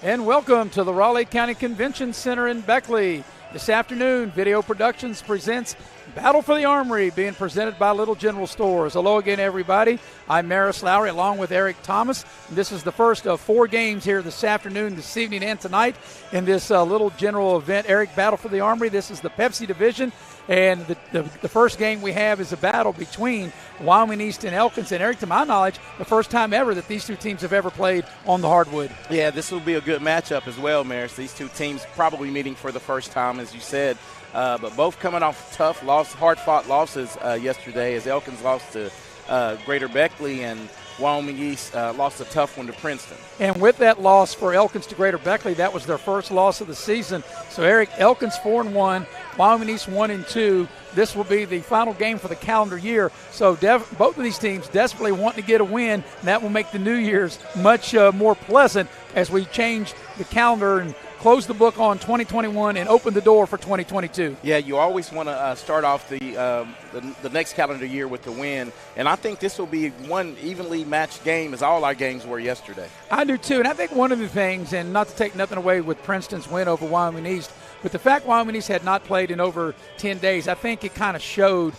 And welcome to the Raleigh County Convention Center in Beckley. This afternoon, Video Productions presents Battle for the Armory being presented by Little General Stores. Hello again, everybody. I'm Maris Lowry along with Eric Thomas. This is the first of 4 games here this afternoon, this evening, and tonight in this Little General event. Eric, Battle for the Armory. This is the PEPSI division. And the first game we have is a battle between Wyoming East and Elkins. And, Eric, to my knowledge, the first time ever that these two teams have ever played on the hardwood. Yeah, this will be a good matchup as well, Maris. These two teams probably meeting for the first time, as you said. But both coming off tough, hard-fought losses yesterday, as Elkins lost to Greater Beckley and Wyoming East lost a tough one to Princeton. And with that loss for Elkins to Greater Beckley, that was their first loss of the season. So, Eric, Elkins 4-1, Wyoming East 1-2. This will be the final game for the calendar year. So both of these teams desperately want to get a win, and that will make the New Year's much more pleasant as we change the calendar and close the book on 2021 and open the door for 2022. Yeah, you always want to start off the next calendar year with the win, and I think this will be one evenly matched game as all our games were yesterday. I do too, and I think one of the things, and not to take nothing away with Princeton's win over Wyoming East, but the fact Wyoming East had not played in over 10 days, I think it kind of showed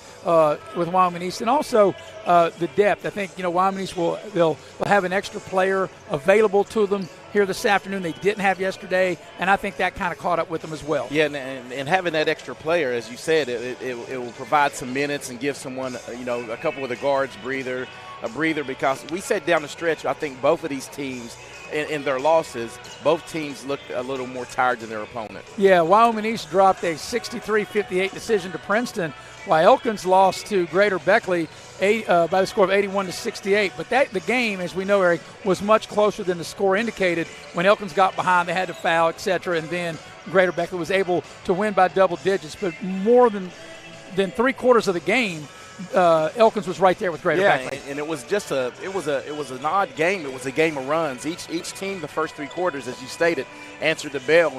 with Wyoming East. And also the depth. I think, Wyoming East will have an extra player available to them here this afternoon they didn't have yesterday, and I think that kind of caught up with them as well. Yeah, and having that extra player, as you said, it will provide some minutes and give someone, a couple of the guards a breather, because we said down the stretch, I think both of these teams – in their losses, both teams looked a little more tired than their opponent. Yeah, Wyoming East dropped a 63-58 decision to Princeton, while Elkins lost to Greater Beckley by the score of 81-68. But the game, as we know, Eric, was much closer than the score indicated. When Elkins got behind, they had to foul, etc., and then Greater Beckley was able to win by double digits. But more than 3/4 of the game, Elkins was right there with Greater Beckley. Yeah, and it was just an odd game. It was a game of runs. Each team, the first 3 quarters, as you stated, answered the bell,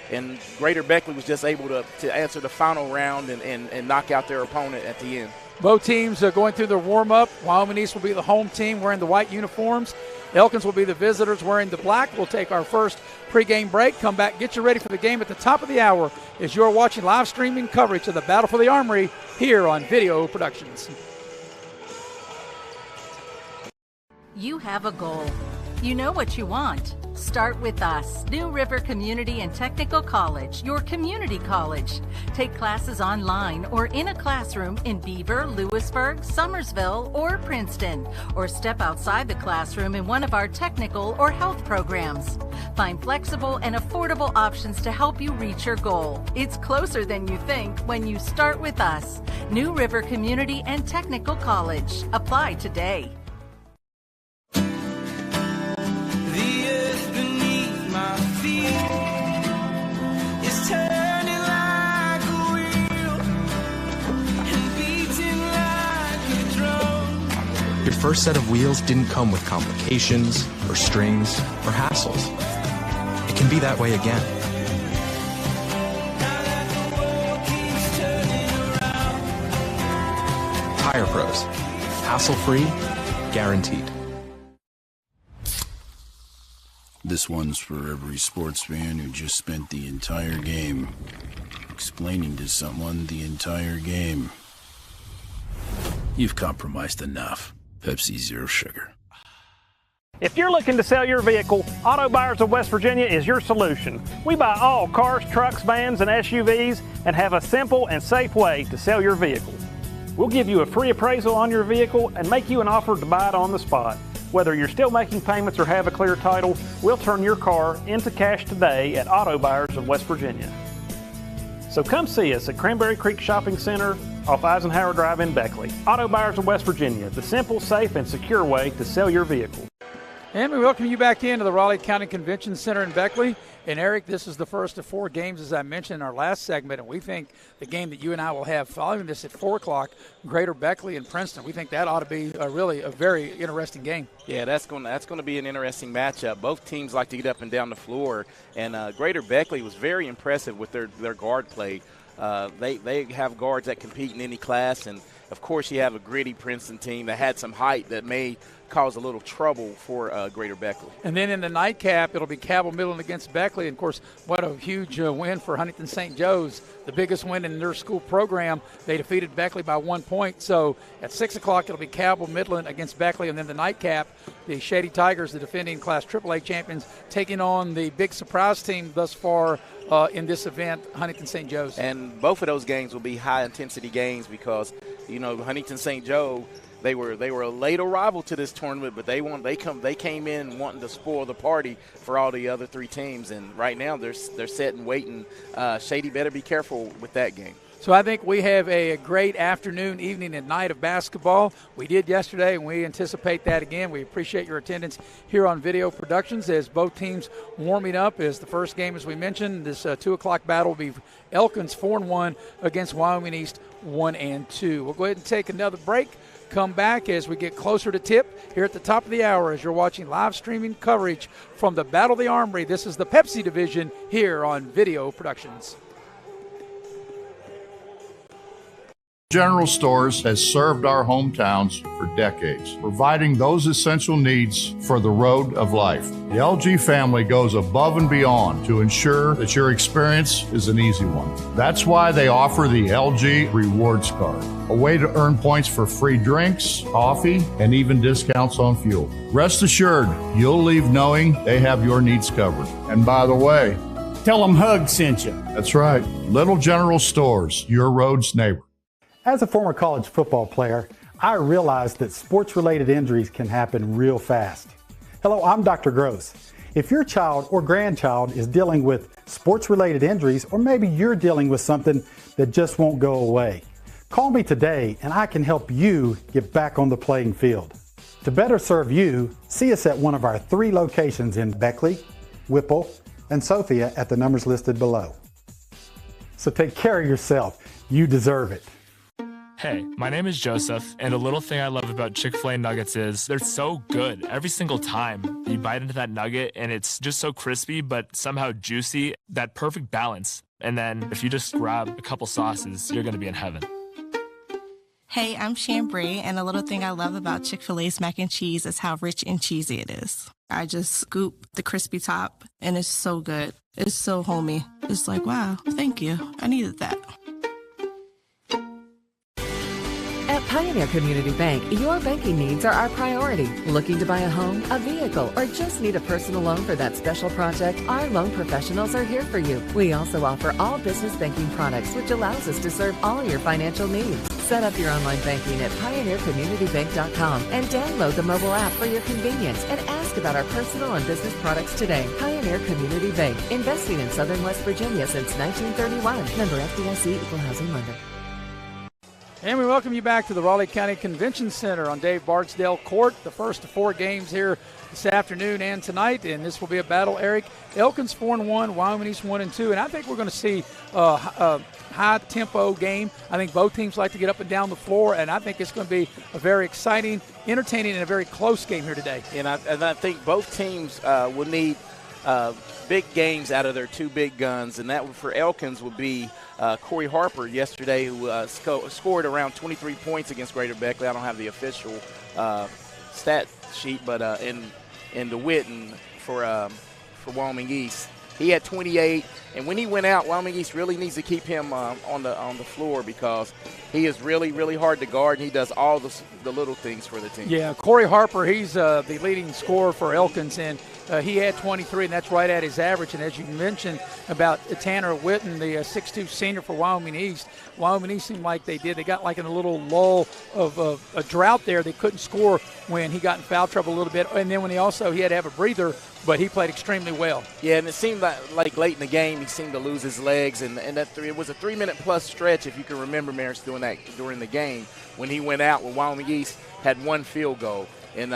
and Greater Beckley was just able to answer the final round and knock out their opponent at the end. Both teams are going through their warm-up. Wyoming East will be the home team wearing the white uniforms. Elkins will be the visitors wearing the black. We'll take our first pregame break. Come back, get you ready for the game at the top of the hour as you're watching live streaming coverage of the Battle for the Armory here on Video Productions. You have a goal. You know what you want. Start with us, New River Community and Technical College, your community college. Take classes online or in a classroom in Beaver, Lewisburg, Summersville, or Princeton, or step outside the classroom in one of our technical or health programs. Find flexible and affordable options to help you reach your goal. It's closer than you think when you start with us, New River Community and Technical College. Apply today. Your first set of wheels didn't come with complications, or strings, or hassles. It can be that way again. Tire Pros. Hassle-free, guaranteed. This one's for every sports fan who just spent the entire game explaining to someone the entire game. You've compromised enough. Pepsi Zero Sugar. If you're looking to sell your vehicle, Auto Buyers of West Virginia is your solution. We buy all cars, trucks, vans, and SUVs and have a simple and safe way to sell your vehicle. We'll give you a free appraisal on your vehicle and make you an offer to buy it on the spot. Whether you're still making payments or have a clear title, we'll turn your car into cash today at Auto Buyers of West Virginia. So come see us at Cranberry Creek Shopping Center off Eisenhower Drive in Beckley. Auto Buyers of West Virginia, the simple, safe, and secure way to sell your vehicle. And we welcome you back into the Raleigh County Convention Center in Beckley. And, Eric, this is the first of 4 games, as I mentioned in our last segment, and we think the game that you and I will have following this at 4 o'clock, Greater Beckley and Princeton, we think that ought to be really a very interesting game. Yeah, that's going to be an interesting matchup. Both teams like to get up and down the floor, and Greater Beckley was very impressive with their guard play. They have guards that compete in any class, and of course, you have a gritty Princeton team that had some height that may cause a little trouble for Greater Beckley. And then in the nightcap, it'll be Cabell Midland against Beckley. And, of course, what a huge win for Huntington St. Joe's, the biggest win in their school program. They defeated Beckley by 1 point. So at 6 o'clock, it'll be Cabell Midland against Beckley. And then the nightcap, the Shady Tigers, the defending Class AAA champions, taking on the big surprise team thus far in this event, Huntington St. Joe's. And both of those games will be high-intensity games because, Huntington St. Joe, They were a late arrival to this tournament, but they came in wanting to spoil the party for all the other three teams, and right now they're sitting waiting. Shady better be careful with that game. So I think we have a great afternoon, evening, and night of basketball. We did yesterday, and we anticipate that again. We appreciate your attendance here on Video Productions as both teams warming up. As the first game, as we mentioned, this 2 o'clock battle will be Elkins 4-1 against Wyoming East 1-2. We'll go ahead and take another break. Come back as we get closer to tip here at the top of the hour as you're watching live streaming coverage from the Battle of the Armory. This is the Pepsi division here on Video Productions. General Stores has served our hometowns for decades, providing those essential needs for the road of life. The LG family goes above and beyond to ensure that your experience is an easy one. That's why they offer the LG Rewards Card, a way to earn points for free drinks, coffee, and even discounts on fuel. Rest assured, you'll leave knowing they have your needs covered. And by the way, tell them Hug sent you. That's right. Little General Stores, your road's neighbor. As a former college football player, I realized that sports-related injuries can happen real fast. Hello, I'm Dr. Gross. If your child or grandchild is dealing with sports-related injuries, or maybe you're dealing with something that just won't go away, call me today and I can help you get back on the playing field. To better serve you, see us at one of our 3 locations in Beckley, Whipple, and Sophia at the numbers listed below. So take care of yourself. You deserve it. Hey, my name is Joseph, and a little thing I love about Chick-fil-A nuggets is they're so good every single time. You bite into that nugget, and it's just so crispy, but somehow juicy, that perfect balance. And then if you just grab a couple sauces, you're going to be in heaven. Hey, I'm Chambray, and a little thing I love about Chick-fil-A's mac and cheese is how rich and cheesy it is. I just scoop the crispy top, and it's so good. It's so homey. It's like, wow, thank you. I needed that. At Pioneer Community Bank, your banking needs are our priority. Looking to buy a home, a vehicle, or just need a personal loan for that special project? Our loan professionals are here for you. We also offer all business banking products, which allows us to serve all your financial needs. Set up your online banking at pioneercommunitybank.com and download the mobile app for your convenience and ask about our personal and business products today. Pioneer Community Bank, investing in Southern West Virginia since 1931. Member FDIC, Equal Housing Lender. And we welcome you back to the Raleigh County Convention Center on Dave Barksdale Court. The first of 4 games here this afternoon and tonight, and this will be a battle, Eric. Elkins 4-1, Wyoming East 1-2, and I think we're going to see a high-tempo game. I think both teams like to get up and down the floor, and I think it's going to be a very exciting, entertaining, and a very close game here today. And I think both teams will need big games out of their 2 big guns, and that for Elkins would be Corey Harper yesterday, who scored around 23 points against Greater Beckley. I don't have the official stat sheet, but in DeWitt for Wyoming East, he had 28. And when he went out, Wyoming East really needs to keep him on the floor because he is really, really hard to guard, and he does all the little things for the team. Yeah, Corey Harper, he's the leading scorer for Elkins, and he had 23, and that's right at his average. And as you mentioned about Tanner Witten, the 6'2 senior for Wyoming East seemed like they got like in a little lull of a drought there. They couldn't score when he got in foul trouble a little bit, and then when he had to have a breather, but he played extremely well. Yeah, and it seemed like late in the game he seemed to lose his legs, and it was a 3-minute plus stretch, if you can remember, Maris, doing that during the game when he went out when Wyoming East had 1 field goal. And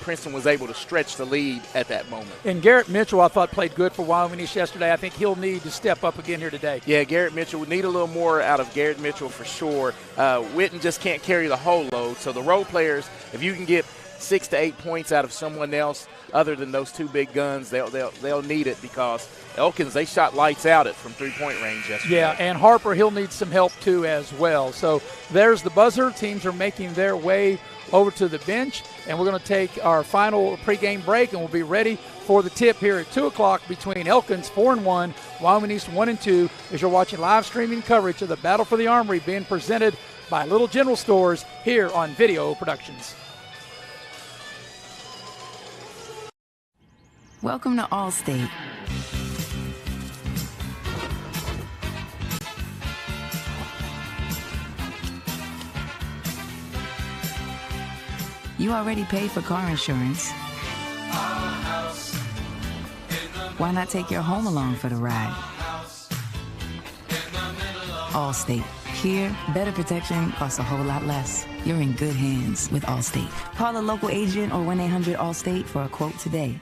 Princeton was able to stretch the lead at that moment. And Garrett Mitchell, I thought, played good for Wyoming East yesterday. I think he'll need to step up again here today. Yeah, Garrett Mitchell would need a little more out of Garrett Mitchell for sure. Witten just can't carry the whole load. So the role players, if you can get 6 to 8 points out of someone else other than those two big guns, they'll need it, because Elkins, they shot lights out at from three-point range yesterday. Yeah, and Harper, he'll need some help too as well. So there's the buzzer. Teams are making their way over to the bench, and we're going to take our final pregame break, and we'll be ready for the tip here at 2 o'clock between Elkins 4-1, Wyoming East 1-2, as you're watching live streaming coverage of the Battle for the Armory being presented by Little General Stores here on Video Productions. Welcome to Allstate. You already paid for car insurance. Why not take your home along for the ride? Allstate. Here, better protection costs a whole lot less. You're in good hands with Allstate. Call a local agent or 1-800-ALLSTATE for a quote today.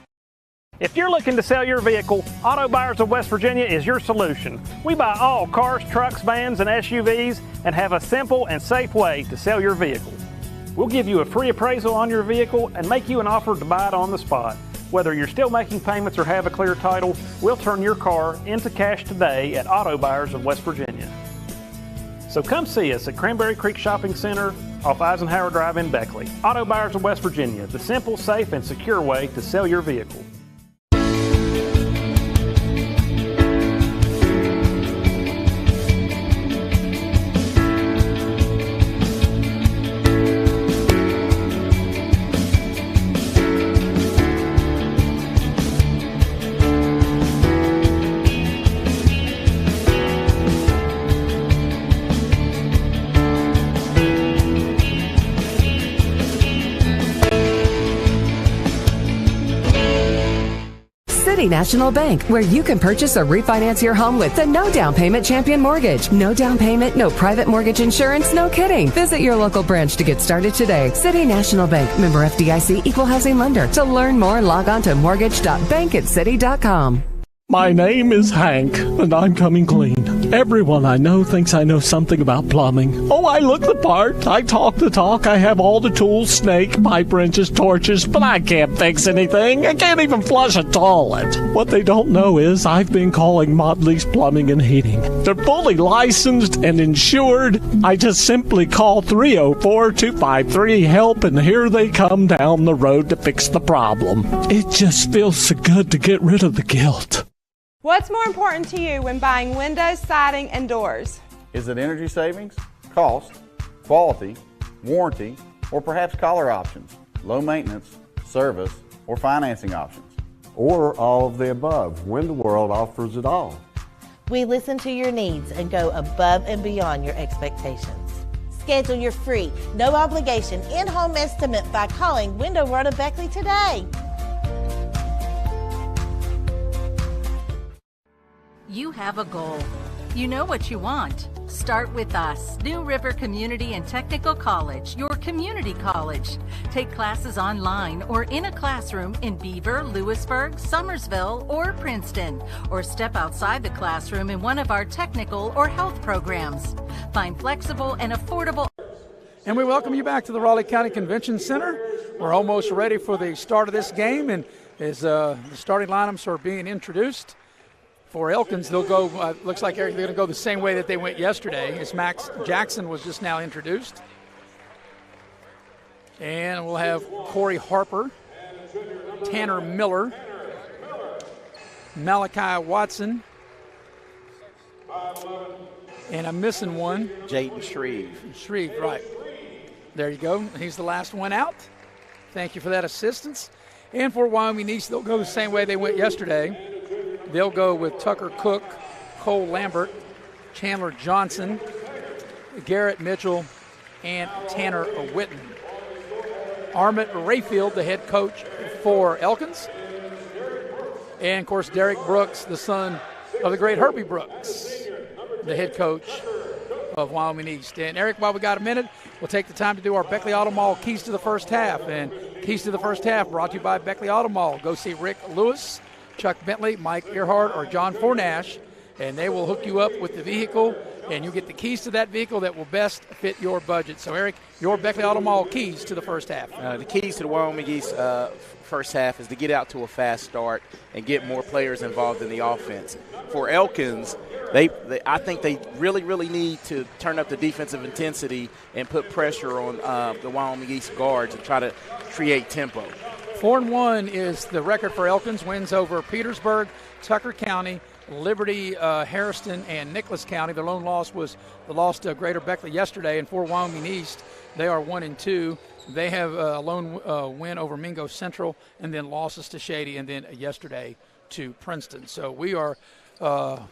If you're looking to sell your vehicle, Auto Buyers of West Virginia is your solution. We buy all cars, trucks, vans, and SUVs and have a simple and safe way to sell your vehicle. We'll give you a free appraisal on your vehicle and make you an offer to buy it on the spot. Whether you're still making payments or have a clear title, we'll turn your car into cash today at Auto Buyers of West Virginia. So come see us at Cranberry Creek Shopping Center off Eisenhower Drive in Beckley. Auto Buyers of West Virginia, the simple, safe, and secure way to sell your vehicle. City National Bank, where you can purchase or refinance your home with the no down payment Champion Mortgage. No down payment, no private mortgage insurance, no kidding. Visit your local branch to get started today. City National Bank, member FDIC, equal housing lender. To learn more, log on to mortgage.bankatcity.com. My name is Hank, and I'm coming clean. Everyone I know thinks I know something about plumbing. Oh, I look the part. I talk the talk. I have all the tools, snake, pipe wrenches, torches, but I can't fix anything. I can't even flush a toilet. What they don't know is I've been calling Motley's Plumbing and Heating. They're fully licensed and insured. I just simply call 304-253-HELP, and here they come down the road to fix the problem. It just feels so good to get rid of the guilt. What's more important to you when buying windows, siding, and doors? Is it energy savings, cost, quality, warranty, or perhaps color options, low maintenance, service, or financing options? Or all of the above. Window World offers it all. We listen to your needs and go above and beyond your expectations. Schedule your free, no obligation, in-home estimate by calling Window World of Beckley today. You have a goal. You know what you want. Start with us. New River Community and Technical College, your community college. Take classes online or in a classroom in Beaver, Lewisburg, Summersville, or Princeton, or step outside the classroom in one of our technical or health programs. Find flexible and affordable. And we welcome you back to the Raleigh County Convention Center. We're almost ready for the start of this game, and as the starting lineups are being introduced. For Elkins, they'll go, looks like they're going to go the same way that they went yesterday, as Max Jackson was just now introduced. And we'll have Corey Harper, Tanner Miller, Malachi Watson, and I'm missing one. Jaden Shreve. Shreve, right. There you go. He's the last one out. Thank you for that assistance. And for Wyoming East, they'll go the same way they went yesterday. They'll go with Tucker Cook, Cole Lambert, Chandler Johnson, Garrett Mitchell, and Tanner Whitten. Armit Rayfield, the head coach for Elkins. And, of course, Derek Brooks, the son of the great Herbie Brooks, the head coach of Wyoming East. And, Eric, while we got a minute, we'll take the time to do our Beckley Auto Mall Keys to the First Half. And Keys to the First Half brought to you by Beckley Auto Mall. Go see Rick Lewis, Chuck Bentley, Mike Earhart, or John Fornash, and they will hook you up with the vehicle and you get the keys to that vehicle that will best fit your budget. So, Eric, your Beckley Auto Mall keys to the first half. The keys to the Wyoming East first half is to get out to a fast start and get more players involved in the offense. For Elkins, I think they really need to turn up the defensive intensity and put pressure on the Wyoming East guards and try to create tempo. 4-1 is the record for Elkins. Wins over Petersburg, Tucker County, Liberty, Harrison, and Nicholas County. Their lone loss was the loss to Greater Beckley yesterday. And for Wyoming East, they are 1-2. They have a lone win over Mingo Central, and then losses to Shady, and then yesterday to Princeton. So we are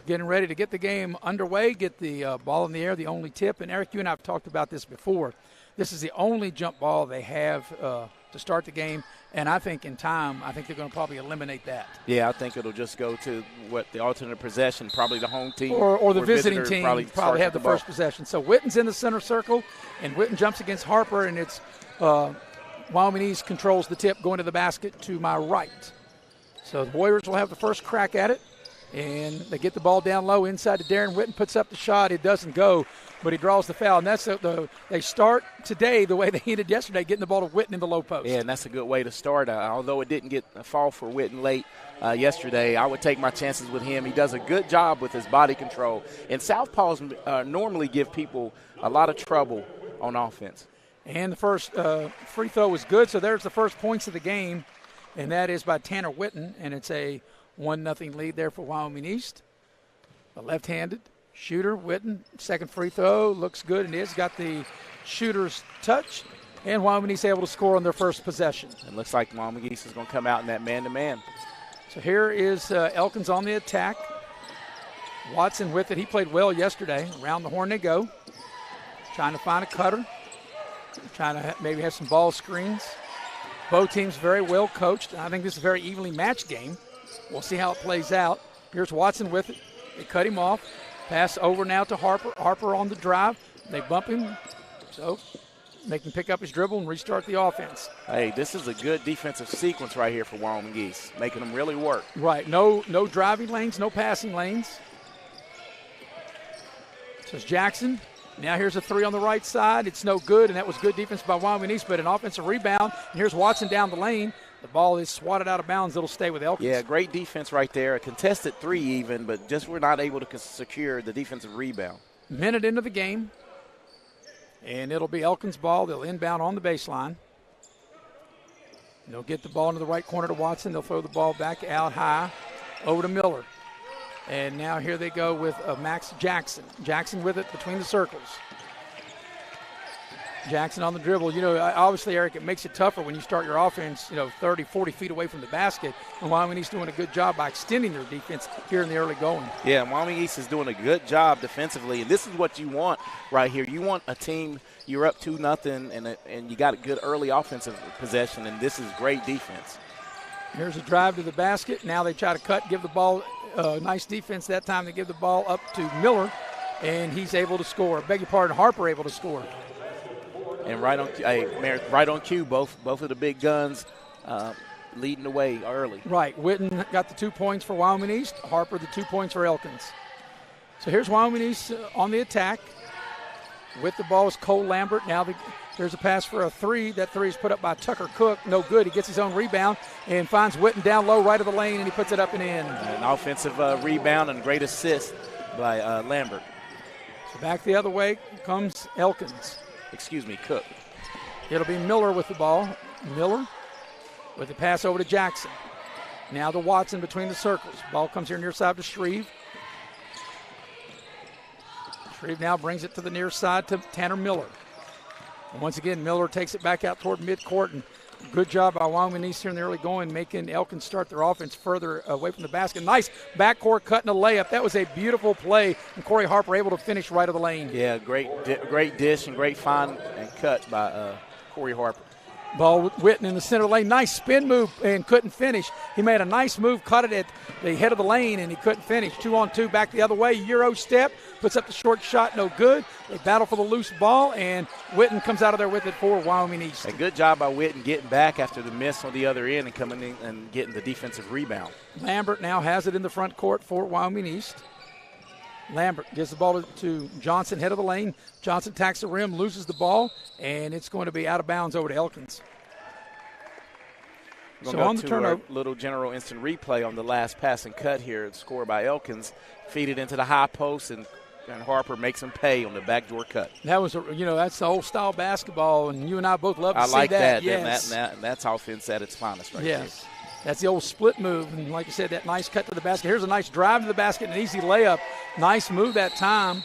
getting ready to get the game underway, get the ball in the air, the only tip. And, Eric, you and I have talked about this before. This is the only jump ball they have to start the game, and I think in time, I think they're going to probably eliminate that. Yeah, I think it'll just go to the alternate possession, probably the home team. Or the visiting team probably have the ball. first possession. So Witten's in the center circle, and Witten jumps against Harper, and it's Wyoming East controls the tip going to the basket to my right. So the Warriors will have the first crack at it, and they get the ball down low inside to Darren Witten, puts up the shot. It doesn't go, but he draws the foul. And that's they start today the way they ended yesterday, getting the ball to Witten in the low post. Yeah, and that's a good way to start. Although it didn't get a fall for Witten late yesterday, I would take my chances with him. He does a good job with his body control. And southpaws normally give people a lot of trouble on offense. And the first free throw was good, so there's the first points of the game, and that is by Tanner Witten, and it's a 1-0 lead there for Wyoming East. A left-handed shooter, Witten, second free throw, looks good, and it's got the shooter's touch, and Wyoming East able to score on their first possession. It looks like Wyoming East is going to come out in that man-to-man. So here is Elkins on the attack. Watson with it. He played well yesterday. Around the horn they go. Trying to find a cutter. Trying to maybe have some ball screens. Both teams very well coached. I think this is a very evenly matched game. We'll see how it plays out. Here's Watson with it. They cut him off. Pass over now to Harper. Harper on the drive. They bump him. So make him pick up his dribble and restart the offense. Hey, this is a good defensive sequence right here for Wyoming East, making them really work. Right. No driving lanes, no passing lanes. So it's Jackson. Now here's a three on the right side. It's no good, and that was good defense by Wyoming East, but an offensive rebound. And here's Watson down the lane. The ball is swatted out of bounds. It'll stay with Elkins. Yeah, great defense right there. A contested three even, but just we're not able to secure the defensive rebound. Minute into the game, and it'll be Elkins' ball. They'll inbound on the baseline. They'll get the ball into the right corner to Watson. They'll throw the ball back out high over to Miller. And now here they go with Max Jackson. Jackson with it between the circles. Jackson on the dribble. You know, obviously, Eric, it makes it tougher when you start your offense, 30, 40 feet away from the basket. And Wyoming East doing a good job by extending their defense here in the early going. Yeah, Wyoming East is doing a good job defensively. And this is what you want right here. You want a team, you're up 2-0, and you got a good early offensive possession, and this is great defense. Here's a drive to the basket. Now they try to cut, give the ball. Nice defense that time. They give the ball up to Miller, and he's able to score. Beg your pardon, Harper able to score. And right on cue, both of the big guns leading the way early. Right. Witten got the 2 points for Wyoming East. Harper the 2 points for Elkins. So here's Wyoming East on the attack. With the ball is Cole Lambert. Now there's a pass for a three. That three is put up by Tucker Cook. No good. He gets his own rebound and finds Witten down low right of the lane, and he puts it up and in. An offensive rebound and great assist by Lambert. So back the other way comes Elkins. Cook. It'll be Miller with the ball. Miller with the pass over to Jackson. Now to Watson between the circles. Ball comes here near side to Shreve. Shreve now brings it to the near side to Tanner Miller. And once again, Miller takes it back out toward midcourt, and good job by Wyoming East here in the early going, making Elkins start their offense further away from the basket. Nice backcourt cut and a layup. That was a beautiful play, and Corey Harper able to finish right of the lane. Yeah, great dish and great find and cut by Corey Harper. Ball with Witten in the center lane. Nice spin move and couldn't finish. He made a nice move, cut it at the head of the lane, and he couldn't finish. 2-on-2 back the other way. Euro step, puts up the short shot, no good. They battle for the loose ball, and Witten comes out of there with it for Wyoming East. A good job by Witten getting back after the miss on the other end and coming in and getting the defensive rebound. Lambert now has it in the front court for Wyoming East. Lambert gives the ball to Johnson, head of the lane. Johnson tacks the rim, loses the ball, and it's going to be out of bounds over to Elkins. So on the turnover, little general instant replay on the last pass and cut here, scored by Elkins. Feed it into the high post, and Harper makes him pay on the backdoor cut. That was, that's the old style basketball, and you and I both love to see that. I like that. Yes. And that's offense at its finest right there. Yes. That's the old split move, and like you said, that nice cut to the basket. Here's a nice drive to the basket, and an easy layup. Nice move that time.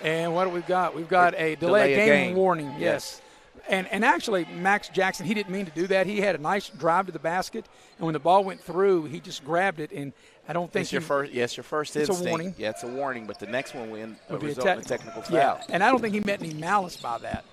And what do we got? We've got a delay game warning. Yes. And actually, Max Jackson, he didn't mean to do that. He had a nice drive to the basket, and when the ball went through, he just grabbed it, and I don't think it's your first instinct. It's a warning. Yeah, it's a warning, but the next one will result in a technical foul. Yeah, and I don't think he meant any malice by that.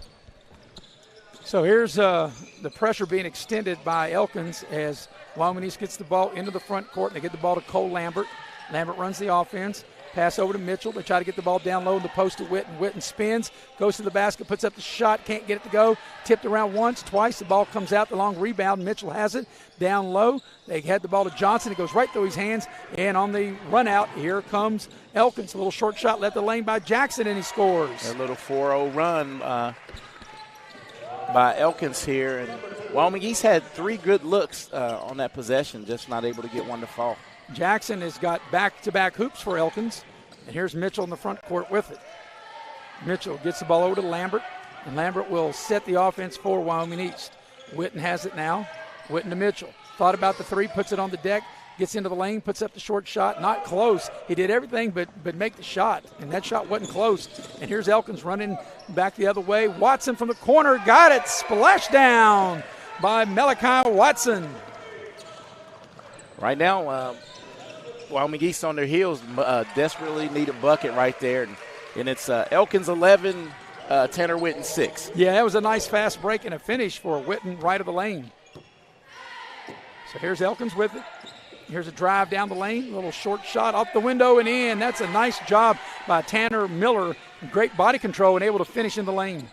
So here's the pressure being extended by Elkins as Wyoming East gets the ball into the front court, and they get the ball to Cole Lambert. Lambert runs the offense. Pass over to Mitchell. They try to get the ball down low in the post to Witten. Witten spins, goes to the basket, puts up the shot, can't get it to go. Tipped around once, twice. The ball comes out. The long rebound. Mitchell has it down low. They had the ball to Johnson. It goes right through his hands. And on the run out, here comes Elkins. A little short shot left the lane by Jackson, and he scores. A little 4-0 run by Elkins here. And Wyoming East had 3 good looks on that possession, just not able to get one to fall. Jackson has got back-to-back hoops for Elkins, and here's Mitchell in the front court with it. Mitchell gets the ball over to Lambert, and Lambert will set the offense for Wyoming East. Witten has it now. Witten to Mitchell. Thought about the three, puts it on the deck, gets into the lane, puts up the short shot. Not close. He did everything but make the shot, and that shot wasn't close. And here's Elkins running back the other way. Watson from the corner got it. Splash down by Malachi Watson. Right now, Wyoming East on their heels, desperately need a bucket right there. And it's Elkins 11, Tanner Witten 6. Yeah, that was a nice fast break and a finish for Witten right of the lane. So here's Elkins with it. Here's a drive down the lane, a little short shot off the window and in. That's a nice job by Tanner Miller. Great body control and able to finish in the lane.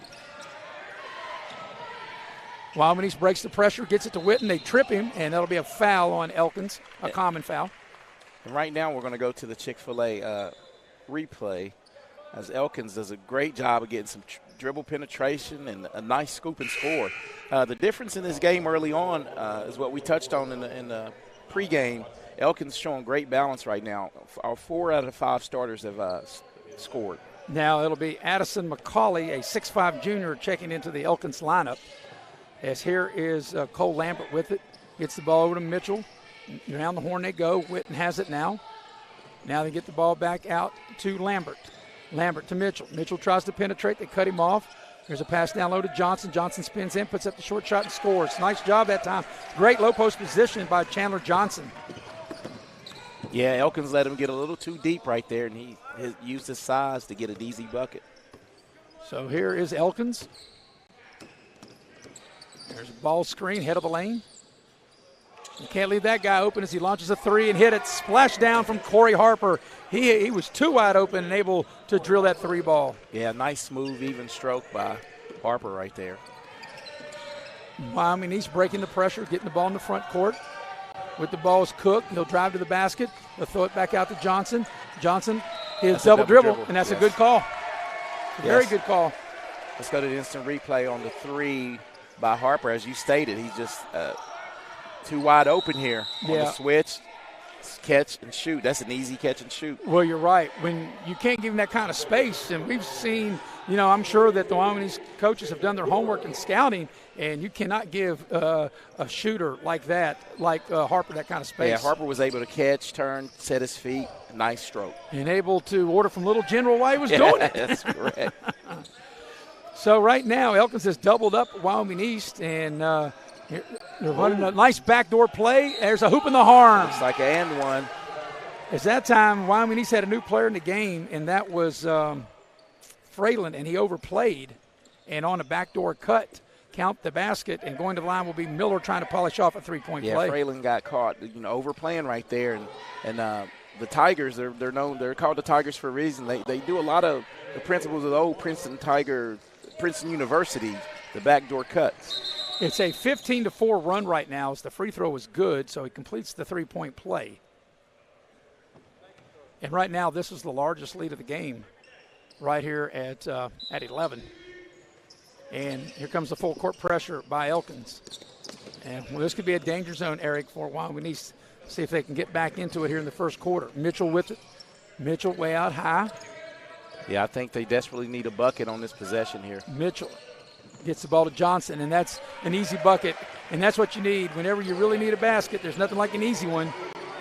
Wyoming East breaks the pressure, gets it to Witten. They trip him, and that'll be a foul on Elkins, a common foul. And right now we're going to go to the Chick-fil-A replay as Elkins does a great job of getting some dribble penetration and a nice scoop and score. The difference in this game early on is what we touched on in the pregame. Elkins showing great balance right now. 4 out of 5 starters have scored. Now it'll be Addison McCauley, a 6'5 junior, checking into the Elkins lineup. As here is Cole Lambert with it. Gets the ball over to Mitchell. Around the horn they go. Witten has it now. Now they get the ball back out to Lambert. Lambert to Mitchell. Mitchell tries to penetrate. They cut him off. There's a pass down low to Johnson. Johnson spins in, puts up the short shot, and scores. Nice job that time. Great low post position by Chandler Johnson. Yeah, Elkins let him get a little too deep right there, and he used his size to get an easy bucket. So here is Elkins. There's a ball screen, head of the lane. You can't leave that guy open as he launches a three and hit it. Splash down from Corey Harper. He was too wide open and able to drill that three ball. Yeah, nice, smooth, even stroke by Harper right there. Wyoming East breaking the pressure, getting the ball in the front court. With the ball is Cook. He'll drive to the basket. He'll throw it back out to Johnson. Johnson, his double dribble, and that's a good call. Very good call. Let's go to the instant replay on the three by Harper. As you stated, he's just too wide open here on the switch. Catch and shoot. That's an easy catch and shoot. Well, you're right. When you can't give him that kind of space, and we've seen, I'm sure that the Wyoming East coaches have done their homework in scouting, and you cannot give a shooter like that, like Harper, that kind of space. Yeah, Harper was able to catch, turn, set his feet. Nice stroke. And able to order from Little General while he was doing it. That's correct. So right now, Elkins has doubled up Wyoming East, and they're running a nice backdoor play. There's a hoop in the harm. Looks like an and one. At that time, Wyoming East had a new player in the game, and that was Fralin, and he overplayed. And on a backdoor cut, count the basket, and going to the line will be Miller trying to polish off a three-point play. Yeah, Fralin got caught, overplaying right there, and the Tigers, they're called the Tigers for a reason. They do a lot of the principles of the old Princeton University, the backdoor cuts. It's a 15-4 run right now as the free throw is good, so he completes the three-point play. And right now, this is the largest lead of the game right here at 11. And here comes the full court pressure by Elkins. And this could be a danger zone, Eric, for Wyoming East. See if they can get back into it here in the first quarter. Mitchell with it. Mitchell way out high. Yeah, I think they desperately need a bucket on this possession here. Mitchell gets the ball to Johnson, and that's an easy bucket. And that's what you need. Whenever you really need a basket, there's nothing like an easy one.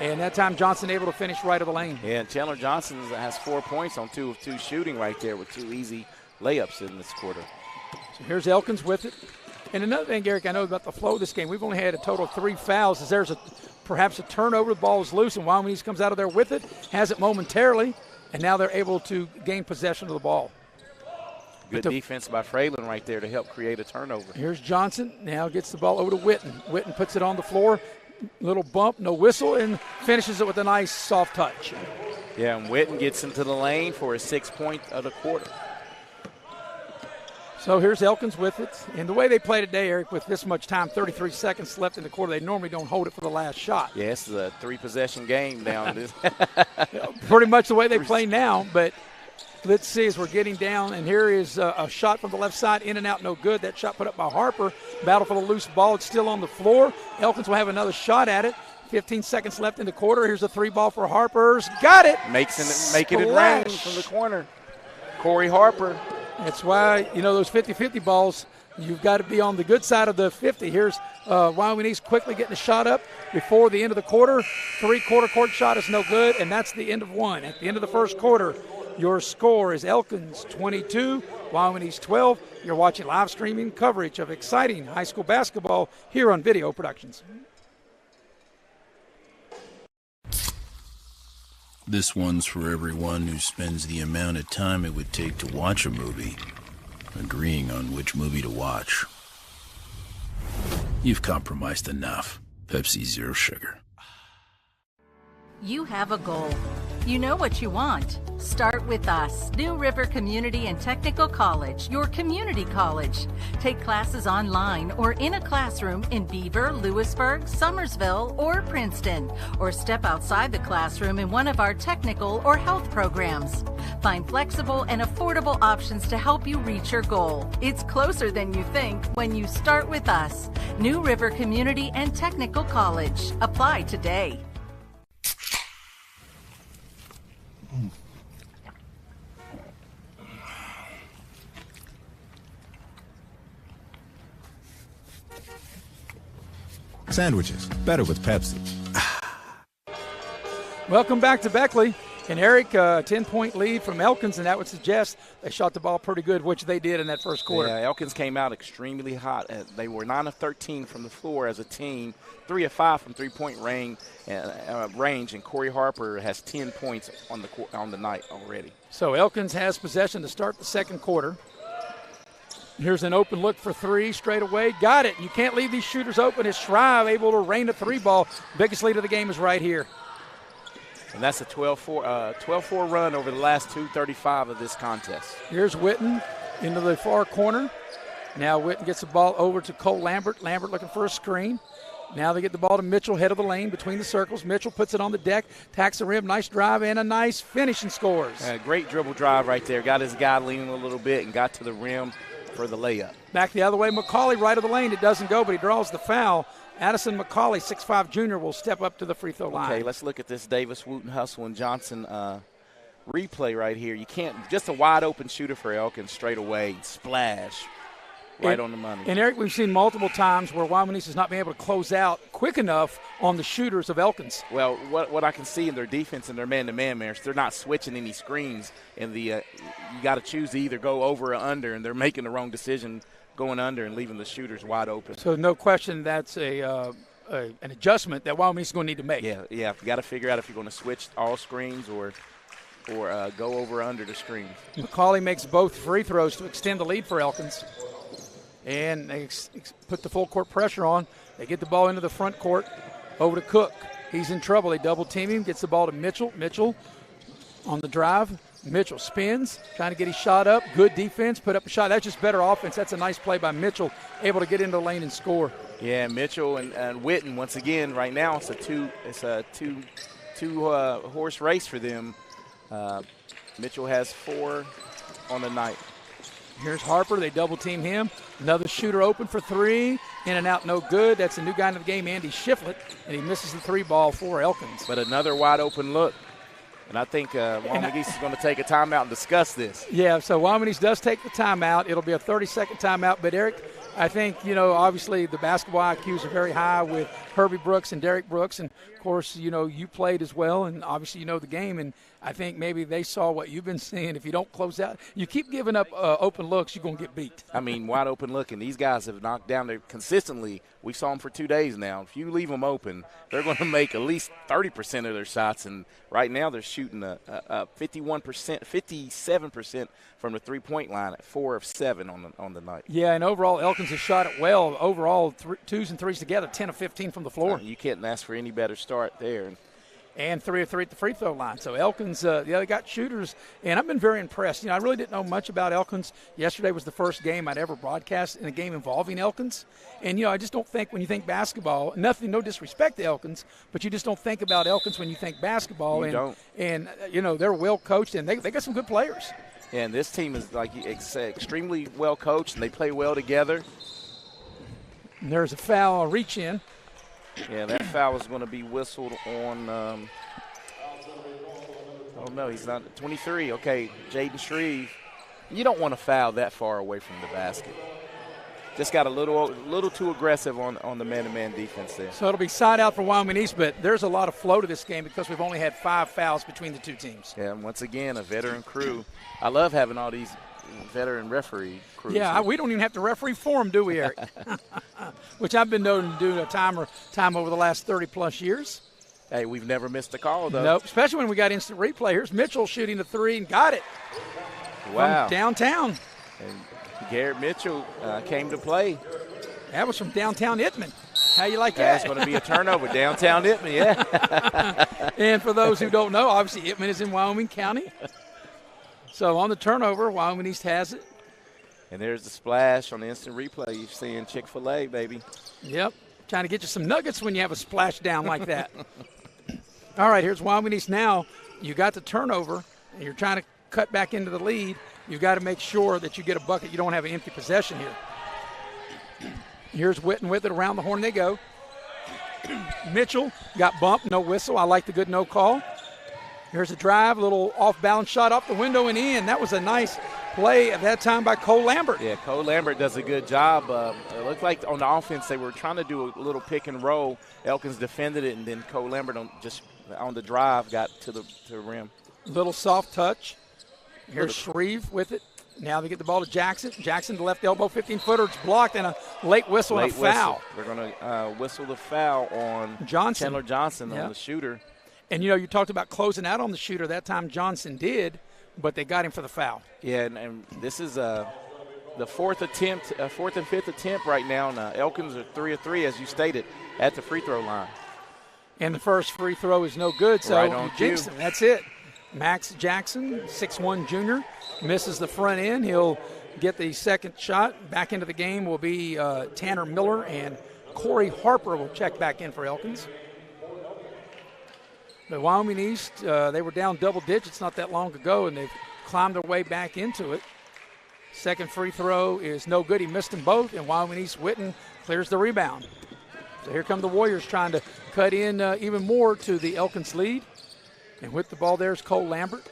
And that time Johnson able to finish right of the lane. Yeah, and Chandler Johnson has 4 points on 2 of 2 shooting right there with 2 easy layups in this quarter. So here's Elkins with it. And another thing, Eric, I know about the flow of this game, we've only had a total of 3 fouls. As there's perhaps a turnover, the ball is loose, and Wyoming East comes out of there with it, has it momentarily, and now they're able to gain possession of the ball. Good defense by Fralin right there to help create a turnover. Here's Johnson, now gets the ball over to Witten. Witten puts it on the floor, little bump, no whistle, and finishes it with a nice soft touch. Yeah, and Witten gets into the lane for his 6th point of the quarter. So here's Elkins with it. And the way they play today, Eric, with this much time, 33 seconds left in the quarter, they normally don't hold it for the last shot. Yeah, it's a 3-possession game down this. Pretty much the way they play now, but let's see as we're getting down. And here is a shot from the left side, in and out, no good. That shot put up by Harper. Battle for the loose ball. It's still on the floor. Elkins will have another shot at it. 15 seconds left in the quarter. Here's a 3-ball for Harper's. Got it. Making it rain from the corner. Corey Harper. That's why, those 50-50 balls, you've got to be on the good side of the 50. Here's Wyoming East quickly getting a shot up before the end of the quarter. 3-quarter court shot is no good, and that's the end of one. At the end of the first quarter, your score is Elkins 22, Wyoming East 12. You're watching live streaming coverage of exciting high school basketball here on Video Productions. This one's for everyone who spends the amount of time it would take to watch a movie, agreeing on which movie to watch. You've compromised enough. Pepsi Zero Sugar. You have a goal. You know what you want. Start with us. New River Community and Technical College, your community college. Take classes online or in a classroom in Beaver, Lewisburg, Summersville, or Princeton. Or step outside the classroom in one of our technical or health programs. Find flexible and affordable options to help you reach your goal. It's closer than you think when you start with us. New River Community and Technical College. Apply today. Sandwiches, better with Pepsi. Welcome back to Beckley. And Eric, 10-point lead from Elkins, and that would suggest they shot the ball pretty good, which they did in that first quarter. Yeah, Elkins came out extremely hot. They were 9 of 13 from the floor as a team, 3 of 5 from three-point range, and Corey Harper has 10 points on the night already. So Elkins has possession to start the second quarter. Here's an open look for 3 straight away. Got it. You can't leave these shooters open. It's Shrive able to rain a 3-ball. Biggest lead of the game is right here. And that's a 12-4 run over the last 2:35 of this contest. Here's Witten into the far corner. Now Witten gets the ball over to Cole Lambert. Lambert looking for a screen. Now they get the ball to Mitchell, head of the lane, between the circles. Mitchell puts it on the deck, tacks the rim, nice drive, and a nice finish and scores. Great dribble drive right there. Got his guy leaning a little bit and got to the rim for the layup. Back the other way, McCauley right of the lane. It doesn't go, but he draws the foul. Addison McCauley, 6'5 junior, will step up to the free throw line. Okay, let's look at this Davis, Wooten, Hustle, and Johnson replay right here. You can't, just a wide open shooter for Elkins straight away, splash, right on the money. And Eric, we've seen multiple times where Wyoming East has not been able to close out quick enough on the shooters of Elkins. Well, what I can see in their defense and their man-to-man match, they're not switching any screens. And you got to choose to either go over or under, and they're making the wrong decision going under and leaving the shooters wide open. So no question that's an adjustment that Wyoming is going to need to make. Yeah. You got to figure out if you're going to switch all screens or go over or under the screen. McCauley makes both free throws to extend the lead for Elkins. And they put the full court pressure on. They get the ball into the front court, over to Cook. He's in trouble. They double team him, gets the ball to Mitchell. Mitchell on the drive. Mitchell spins, trying to get his shot up. Good defense, put up a shot. That's just better offense. That's a nice play by Mitchell, able to get into the lane and score. Yeah, Mitchell and Witten, once again, right now it's a two horse race for them. Mitchell has 4 on the night. Here's Harper. They double team him. Another shooter open for 3. In and out, no good. That's a new guy in the game, Andy Shiflett, and he misses the 3 ball for Elkins. But another wide open look. And I think Wyoming East is going to take a timeout and discuss this. Yeah, so Wyoming East does take the timeout. It'll be a 30-second timeout. But, Eric, I think, obviously the basketball IQs are very high with Herbie Brooks and Derek Brooks. And, of course, you played as well, and obviously you know the game. And I think maybe they saw what you've been seeing. If you don't close out, you keep giving up open looks, you're going to get beat. I mean, wide open look, and these guys have knocked down there consistently. We saw them for 2 days now. If you leave them open, they're going to make at least 30% of their shots. And right now they're shooting a 57% from the three-point line at 4 of 7 on the night. Yeah, and overall Elkins has shot it well. Overall, 2s and 3s together, 10 of 15 from the floor. You can't ask for any better start there. And 3 of 3 at the free throw line. So Elkins, they got shooters, and I've been very impressed. I really didn't know much about Elkins. Yesterday was the first game I'd ever broadcast in a game involving Elkins. And, I just don't think when you think basketball, no disrespect to Elkins, but you just don't think about Elkins when you think basketball. You don't. And, they're well coached, and they got some good players. Yeah, and this team is, like you said, extremely well coached, and they play well together. And there's a foul, a reach in. Yeah, that foul is going to be whistled on, no, he's not, 23. Okay, Jaden Shreve. You don't want to foul that far away from the basket. Just got a little too aggressive on the man-to-man defense there. So it'll be side out for Wyoming East, but there's a lot of flow to this game because we've only had 5 fouls between the two teams. Yeah, and once again, a veteran crew. I love having all these veteran referee crews. Yeah, we don't even have to referee for them, do we, Eric? Which I've been known to do a time over the last 30-plus years. Hey, we've never missed a call, though. Nope, especially when we got instant replay. Here's Mitchell shooting the 3 and got it. Wow. From downtown. And Garrett Mitchell came to play. That was from downtown Itman. How you like that? That's going to be a turnover, downtown Itman, yeah. And for those who don't know, obviously Itman is in Wyoming County. So on the turnover, Wyoming East has it. And there's the splash on the instant replay. You're seeing Chick-fil-A, baby. Yep. Trying to get you some nuggets when you have a splash down like that. All right, here's Wyoming East now. You got the turnover, and you're trying to cut back into the lead. You've got to make sure that you get a bucket. You don't have an empty possession here. Here's Witten with it. Around the horn they go. Mitchell got bumped, no whistle. I like the good no call. Here's a drive, a little off-balance shot off the window and in. That was a nice play at that time by Cole Lambert. Yeah, Cole Lambert does a good job. It looked like on the offense they were trying to do a little pick and roll. Elkins defended it, and then Cole Lambert on the drive got to the rim. Little soft touch. Here's Shreve with it. Now they get the ball to Jackson. Jackson, the left elbow, 15-footer. It's blocked, and a late whistle and a foul. They're going to whistle the foul on Chandler Johnson on the shooter. And, you talked about closing out on the shooter. That time Johnson did, but they got him for the foul. Yeah, and this is the fourth and fifth attempt right now. And Elkins are 3 of 3, as you stated, at the free throw line. And the first free throw is no good, so right on you jinxed him. That's it. Max Jackson, 6'1 junior, misses the front end. He'll get the second shot. Back into the game will be Tanner Miller, and Corey Harper will check back in for Elkins. The Wyoming East, they were down double digits not that long ago, and they've climbed their way back into it. Second free throw is no good. He missed them both, and Wyoming East Witten clears the rebound. So here come the Warriors trying to cut in even more to the Elkins lead. And with the ball there is Cole Lambert.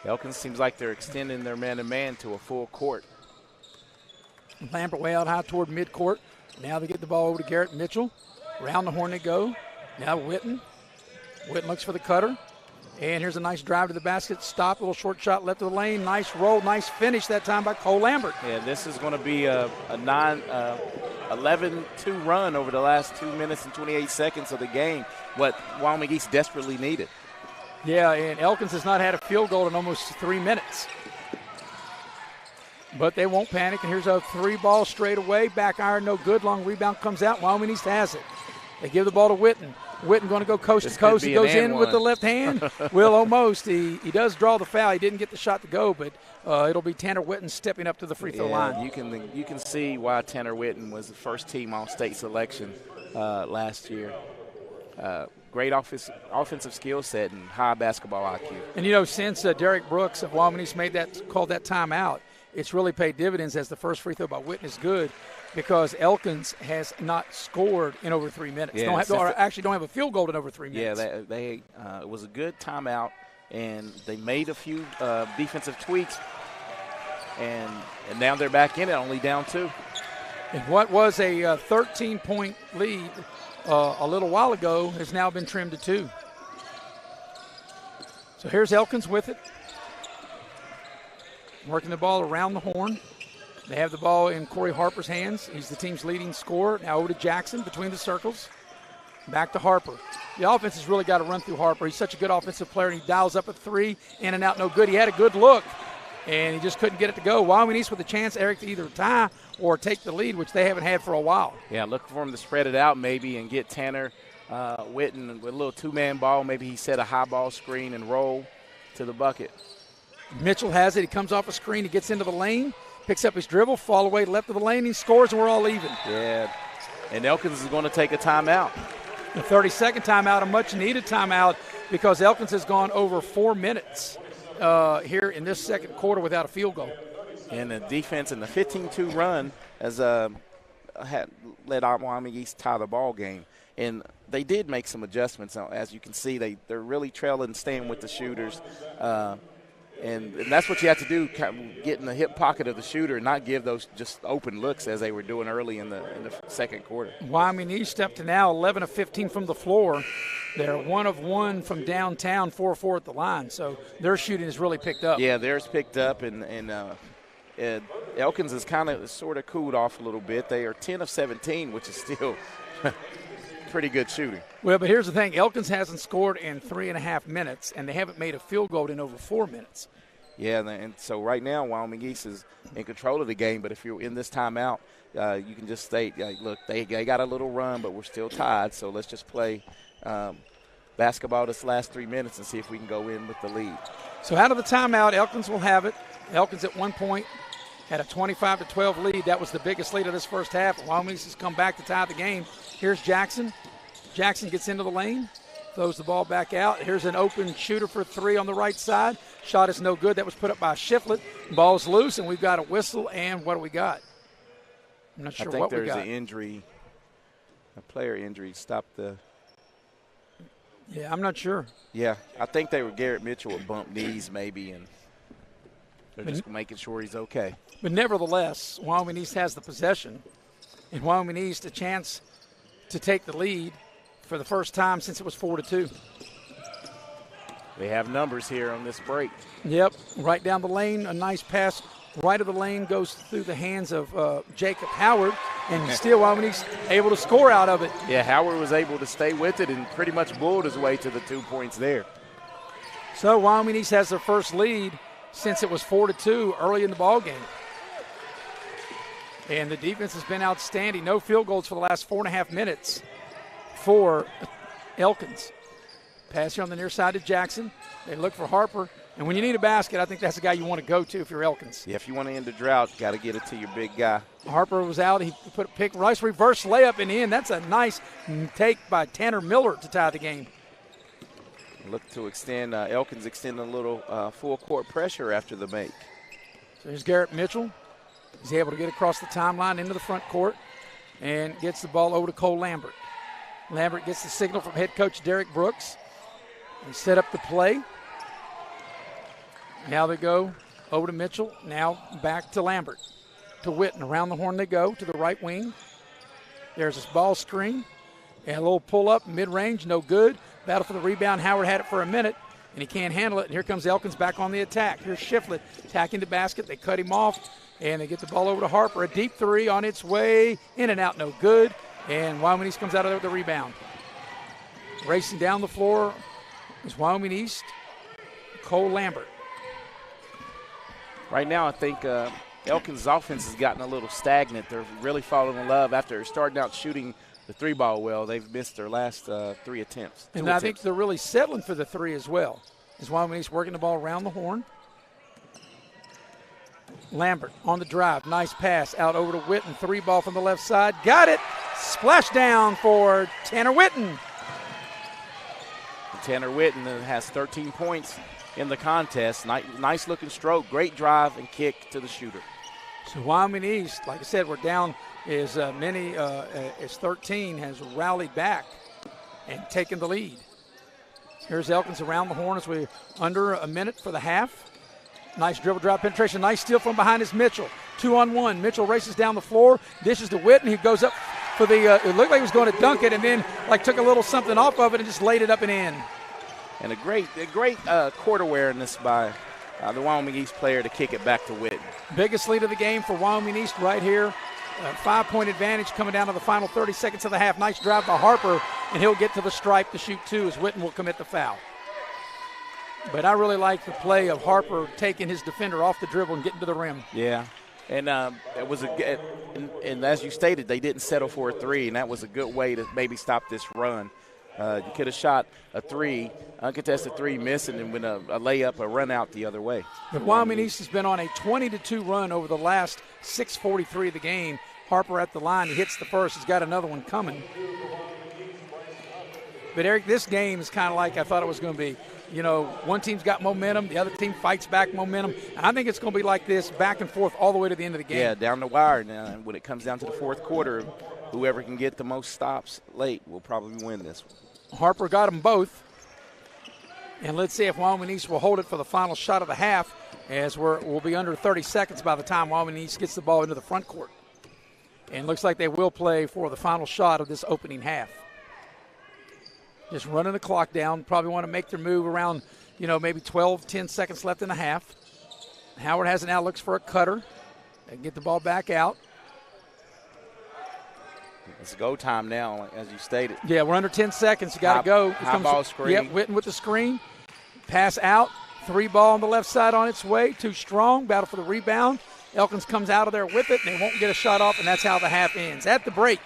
Elkins seems like they're extending their man-to-man to a full court. Lambert way out high toward midcourt. Now they get the ball over to Garrett Mitchell. Around the horn they go. Now Witten. Witten looks for the cutter. And here's a nice drive to the basket. Stop, a little short shot left of the lane. Nice roll, nice finish that time by Cole Lambert. Yeah, this is going to be a 11-2 run over the last 2 minutes and 28 seconds of the game, what Wyoming East desperately needed. Yeah, and Elkins has not had a field goal in almost 3 minutes. But they won't panic, and here's a 3-ball straight away. Back iron, no good. Long rebound comes out. Wyoming East has it. They give the ball to Witten. Witten going to go coast to coast. He goes in with the left hand. Will almost. He does draw the foul. He didn't get the shot to go, but it'll be Tanner Witten stepping up to the free throw line. You can see why Tanner Witten was the first team All-State selection last year. great offensive skill set and high basketball IQ. And, since Derek Brooks of Wyoming East called that timeout, it's really paid dividends as the first free throw by Witten is good because Elkins has not scored in over 3 minutes. Yeah, don't have a field goal in over 3 minutes. Yeah, it was a good timeout, and they made a few defensive tweaks, and now they're back in it, only down 2. And what was a 13-point lead a little while ago has now been trimmed to 2. So here's Elkins with it. Working the ball around the horn. They have the ball in Corey Harper's hands. He's the team's leading scorer. Now over to Jackson between the circles. Back to Harper. The offense has really got to run through Harper. He's such a good offensive player, and he dials up a 3, in and out, no good. He had a good look, and he just couldn't get it to go. Wyoming East with a chance, Eric, to either tie or take the lead, which they haven't had for a while. Yeah, look for him to spread it out maybe and get Tanner Witten with a little 2-man ball. Maybe he set a high ball screen and roll to the bucket. Mitchell has it. He comes off a screen. He gets into the lane, picks up his dribble, fall away left of the lane. He scores, and we're all even. Yeah, and Elkins is going to take a timeout. The 32nd timeout, a much-needed timeout because Elkins has gone over 4 minutes here in this second quarter without a field goal. And the defense in the 15-2 run has let Wyoming East tie the ball game. And they did make some adjustments. As you can see, they're really trailing, staying with the shooters. And that's what you have to do, get in the hip pocket of the shooter and not give those just open looks as they were doing early in the second quarter. Wyoming East up to now 11 of 15 from the floor. They're 1 of 1 from downtown, 4-4 at the line. So their shooting has really picked up. Yeah, theirs picked up, and Elkins has sort of cooled off a little bit. They are 10 of 17, which is still pretty good shooting. Well, but here's the thing. Elkins hasn't scored in 3.5 minutes, and they haven't made a field goal in over 4 minutes. Yeah, and so right now Wyoming East is in control of the game, but if you're in this timeout, you can just state, look, they got a little run, but we're still tied, so let's just play basketball this last 3 minutes and see if we can go in with the lead. So out of the timeout, Elkins will have it. Elkins at one point had a 25-12 lead. That was the biggest lead of this first half. Wyoming East has come back to tie the game. Here's Jackson. Jackson gets into the lane, throws the ball back out. Here's an open shooter for 3 on the right side. Shot is no good. That was put up by Shiflett. Ball's loose, and we've got a whistle. And what do we got? I'm not sure what we got. I think there's an injury, a player injury. Stopped the. Yeah, I'm not sure. Yeah, I think they were Garrett Mitchell with bumped knees maybe, and they're just making sure he's okay. But nevertheless, Wyoming East has the possession, and Wyoming East a chance to take the lead for the first time since it was 4-2. They have numbers here on this break. Yep, right down the lane, a nice pass. Right of the lane goes through the hands of Jacob Howard, and still Wyoming East able to score out of it. Yeah, Howard was able to stay with it and pretty much bulled his way to the 2 points there. So Wyoming East has their first lead since it was 4-2 early in the ball game. And the defense has been outstanding. No field goals for the last 4.5 minutes for Elkins. Pass here on the near side to Jackson. They look for Harper. And when you need a basket, I think that's the guy you want to go to if you're Elkins. Yeah, if you want to end the drought, got to get it to your big guy. Harper was out. He put a nice reverse layup in the end. That's a nice take by Tanner Miller to tie the game. Look to extend, Elkins extending a little full court pressure after the make. So here's Garrett Mitchell. He's able to get across the timeline into the front court and gets the ball over to Cole Lambert. Lambert gets the signal from head coach Derek Brooks. They set up the play. Now they go over to Mitchell. Now back to Lambert. To Witten. Around the horn they go to the right wing. There's this ball screen. And a little pull-up, mid-range, no good. Battle for the rebound. Howard had it for a minute, and he can't handle it. And here comes Elkins back on the attack. Here's Shiflett attacking the basket. They cut him off, and they get the ball over to Harper. A deep 3 on its way. In and out, no good. And Wyoming East comes out of there with the rebound. Racing down the floor is Wyoming East, Cole Lambert. Right now, I think Elkins' offense has gotten a little stagnant. They're really falling in love after starting out shooting the 3-ball well. They've missed their last 3 attempts. And I think they're really settling for the 3 as well. As Wyoming East working the ball around the horn. Lambert on the drive. Nice pass out over to Witten. 3-ball from the left side. Got it. Splash down for Tanner Witten. Tanner Witten has 13 points in the contest. Nice looking stroke, great drive and kick to the shooter. So Wyoming East, like I said, we're down as many as 13, has rallied back and taken the lead. Here's Elkins around the horn as we're under a minute for the half. Nice dribble drive penetration. Nice steal from behind is Mitchell. 2-on-1. Mitchell races down the floor. Dishes to Witten. He goes up for the, it looked like he was going to dunk it and then took a little something off of it and just laid it up and in. And a great court awareness by the Wyoming East player to kick it back to Witten. Biggest lead of the game for Wyoming East right here. 5-point advantage coming down to the final 30 seconds of the half. Nice drive by Harper, and he'll get to the stripe to shoot two as Witten will commit the foul. But I really like the play of Harper taking his defender off the dribble and getting to the rim. Yeah, and it was and as you stated, they didn't settle for a three, and that was a good way to maybe stop this run. You could have shot a three, uncontested three, missing, and went a layup, a run out the other way. But Wyoming East has been on a 20-2 run over the last 6:43 of the game. Harper at the line, he hits the first. He's got another one coming. But, Eric, this game is kind of like I thought it was going to be. You know, one team's got momentum, the other team fights back momentum. And I think it's going to be like this back and forth all the way to the end of the game. Yeah, down the wire. Now, when it comes down to the fourth quarter, whoever can get the most stops late will probably win this one. Harper got them both. And let's see if Wyoming East will hold it for the final shot of the half, as we'll be under 30 seconds by the time Wyoming East gets the ball into the front court. And looks like they will play for the final shot of this opening half. Just running the clock down. Probably want to make their move around, maybe 10 seconds left in the half. Howard has it now, looks for a cutter. They can get the ball back out. It's go time now, as you stated. Yeah, we're under 10 seconds. You got to go. High ball screen. Yep, Witten with the screen. Pass out. 3 ball on the left side on its way. Too strong. Battle for the rebound. Elkins comes out of there with it, and they won't get a shot off, and that's how the half ends. At the break,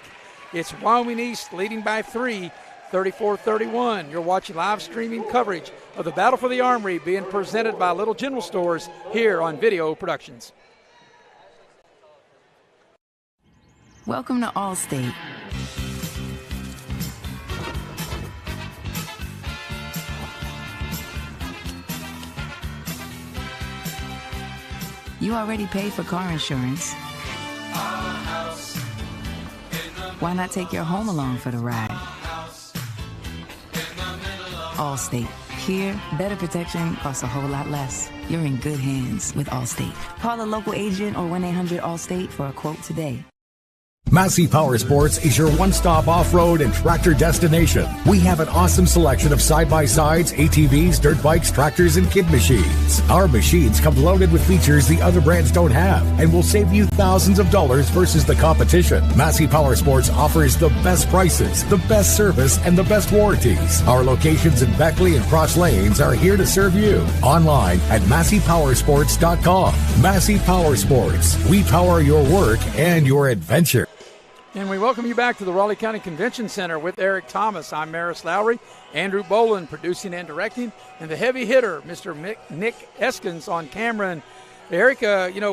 it's Wyoming East leading by 3, 34-31. You're watching live streaming coverage of the Battle for the Armory being presented by Little General Stores here on Video Productions. Welcome to Allstate. You already paid for car insurance. Why not take your home along for the ride? Allstate. Here, better protection costs a whole lot less. You're in good hands with Allstate. Call a local agent or 1-800-ALLSTATE for a quote today. Massey Power Sports is your one-stop off-road and tractor destination. We have an awesome selection of side-by-sides, ATVs, dirt bikes, tractors, and kid machines. Our machines come loaded with features the other brands don't have and will save you thousands of dollars versus the competition. Massey Power Sports offers the best prices, the best service, and the best warranties. Our locations in Beckley and Cross Lanes are here to serve you. Online at MasseyPowersports.com. Massey Power Sports. We power your work and your adventure. And we welcome you back to the Raleigh County Convention Center with Eric Thomas. I'm Maris Lowry, Andrew Boland producing and directing, and the heavy hitter, Mr. Nick Elkins on camera. And Eric,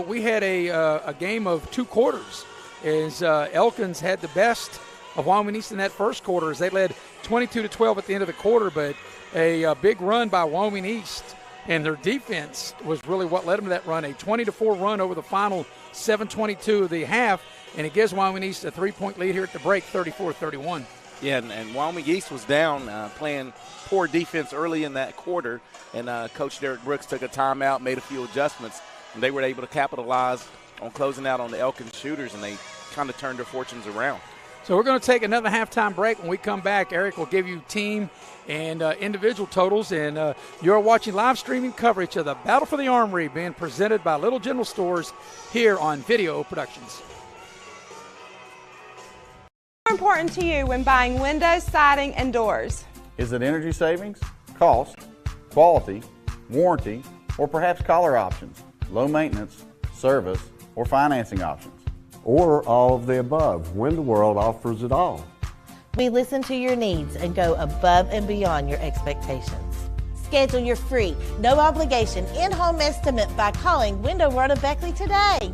we had a game of 2 quarters as Elkins had the best of Wyoming East in that first quarter as they led 22-12 at the end of the quarter, but a big run by Wyoming East. And their defense was really what led them to that run, a 20-4 run over the final 7:22 of the half. And it gives Wyoming East a 3-point lead here at the break, 34-31. Yeah, and Wyoming East was down playing poor defense early in that quarter, and Coach Derek Brooks took a timeout, made a few adjustments, and they were able to capitalize on closing out on the Elkins shooters, and they kind of turned their fortunes around. So we're going to take another halftime break. When we come back, Eric will give you team and individual totals, and you're watching live streaming coverage of the Battle for the Armory being presented by Little General Stores here on Video Productions. Important to you when buying windows, siding, and doors? Is it energy savings, cost, quality, warranty, or perhaps color options, low maintenance, service, or financing options? Or all of the above. Window World offers it all. We listen to your needs and go above and beyond your expectations. Schedule your free, no obligation, in-home estimate by calling Window World of Beckley today.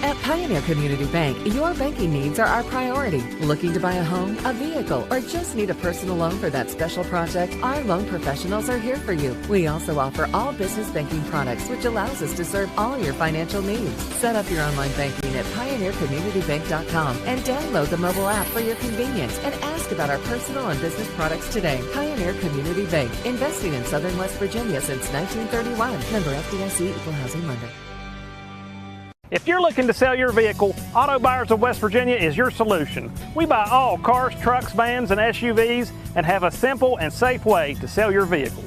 At Pioneer Community Bank, your banking needs are our priority. Looking to buy a home, a vehicle, or just need a personal loan for that special project? Our loan professionals are here for you. We also offer all business banking products, which allows us to serve all your financial needs. Set up your online banking at pioneercommunitybank.com and download the mobile app for your convenience and ask about our personal and business products today. Pioneer Community Bank, investing in Southern West Virginia since 1931. Member FDIC, Equal Housing Lender. If you're looking to sell your vehicle, Auto Buyers of West Virginia is your solution. We buy all cars, trucks, vans, and SUVs and have a simple and safe way to sell your vehicle.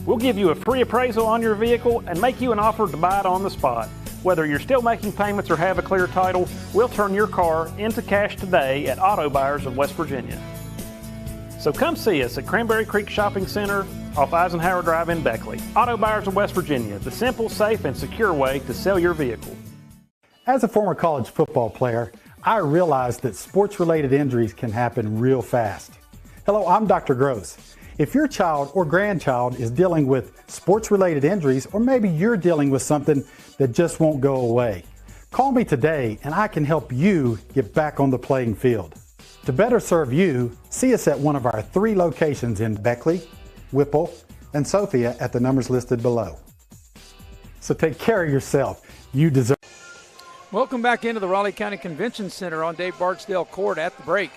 We'll give you a free appraisal on your vehicle and make you an offer to buy it on the spot. Whether you're still making payments or have a clear title, we'll turn your car into cash today at Auto Buyers of West Virginia. So come see us at Cranberry Creek Shopping Center off Eisenhower Drive in Beckley. Auto Buyers of West Virginia, the simple, safe, and secure way to sell your vehicle. As a former college football player, I realized that sports-related injuries can happen real fast. Hello, I'm Dr. Gross. If your child or grandchild is dealing with sports-related injuries, or maybe you're dealing with something that just won't go away, call me today and I can help you get back on the playing field. To better serve you, see us at one of our 3 locations in Beckley, Whipple, and Sophia at the numbers listed below. So take care of yourself. You deserve. Welcome back into the Raleigh County Convention Center on Dave Barksdale Court at the break.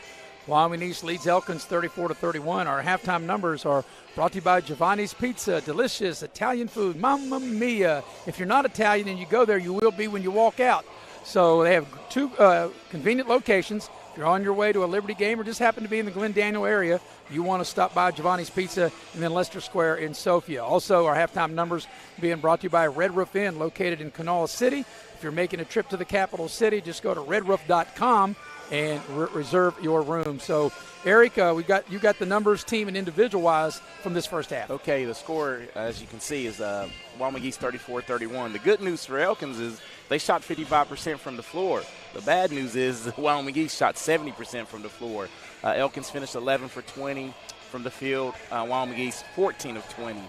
Wyoming East leads Elkins 34-31. Our halftime numbers are brought to you by Giovanni's Pizza, delicious Italian food, mamma mia. If you're not Italian and you go there, you will be when you walk out. So they have 2 convenient locations. If you're on your way to a Liberty game or just happen to be in the Glen Daniel area, you want to stop by Giovanni's Pizza and then Leicester Square in Sophia. Also, our halftime numbers being brought to you by Red Roof Inn, located in Kanawha City. If you're making a trip to the capital city, just go to redroof.com and reserve your room. So, Eric, you got the numbers, team and individual-wise, from this first half. Okay, the score, as you can see, is Wyoming East 34-31. The good news for Elkins is they shot 55% from the floor. The bad news is Wyoming East shot 70% from the floor. Elkins finished 11 for 20 from the field. Wyoming East 14 of 20.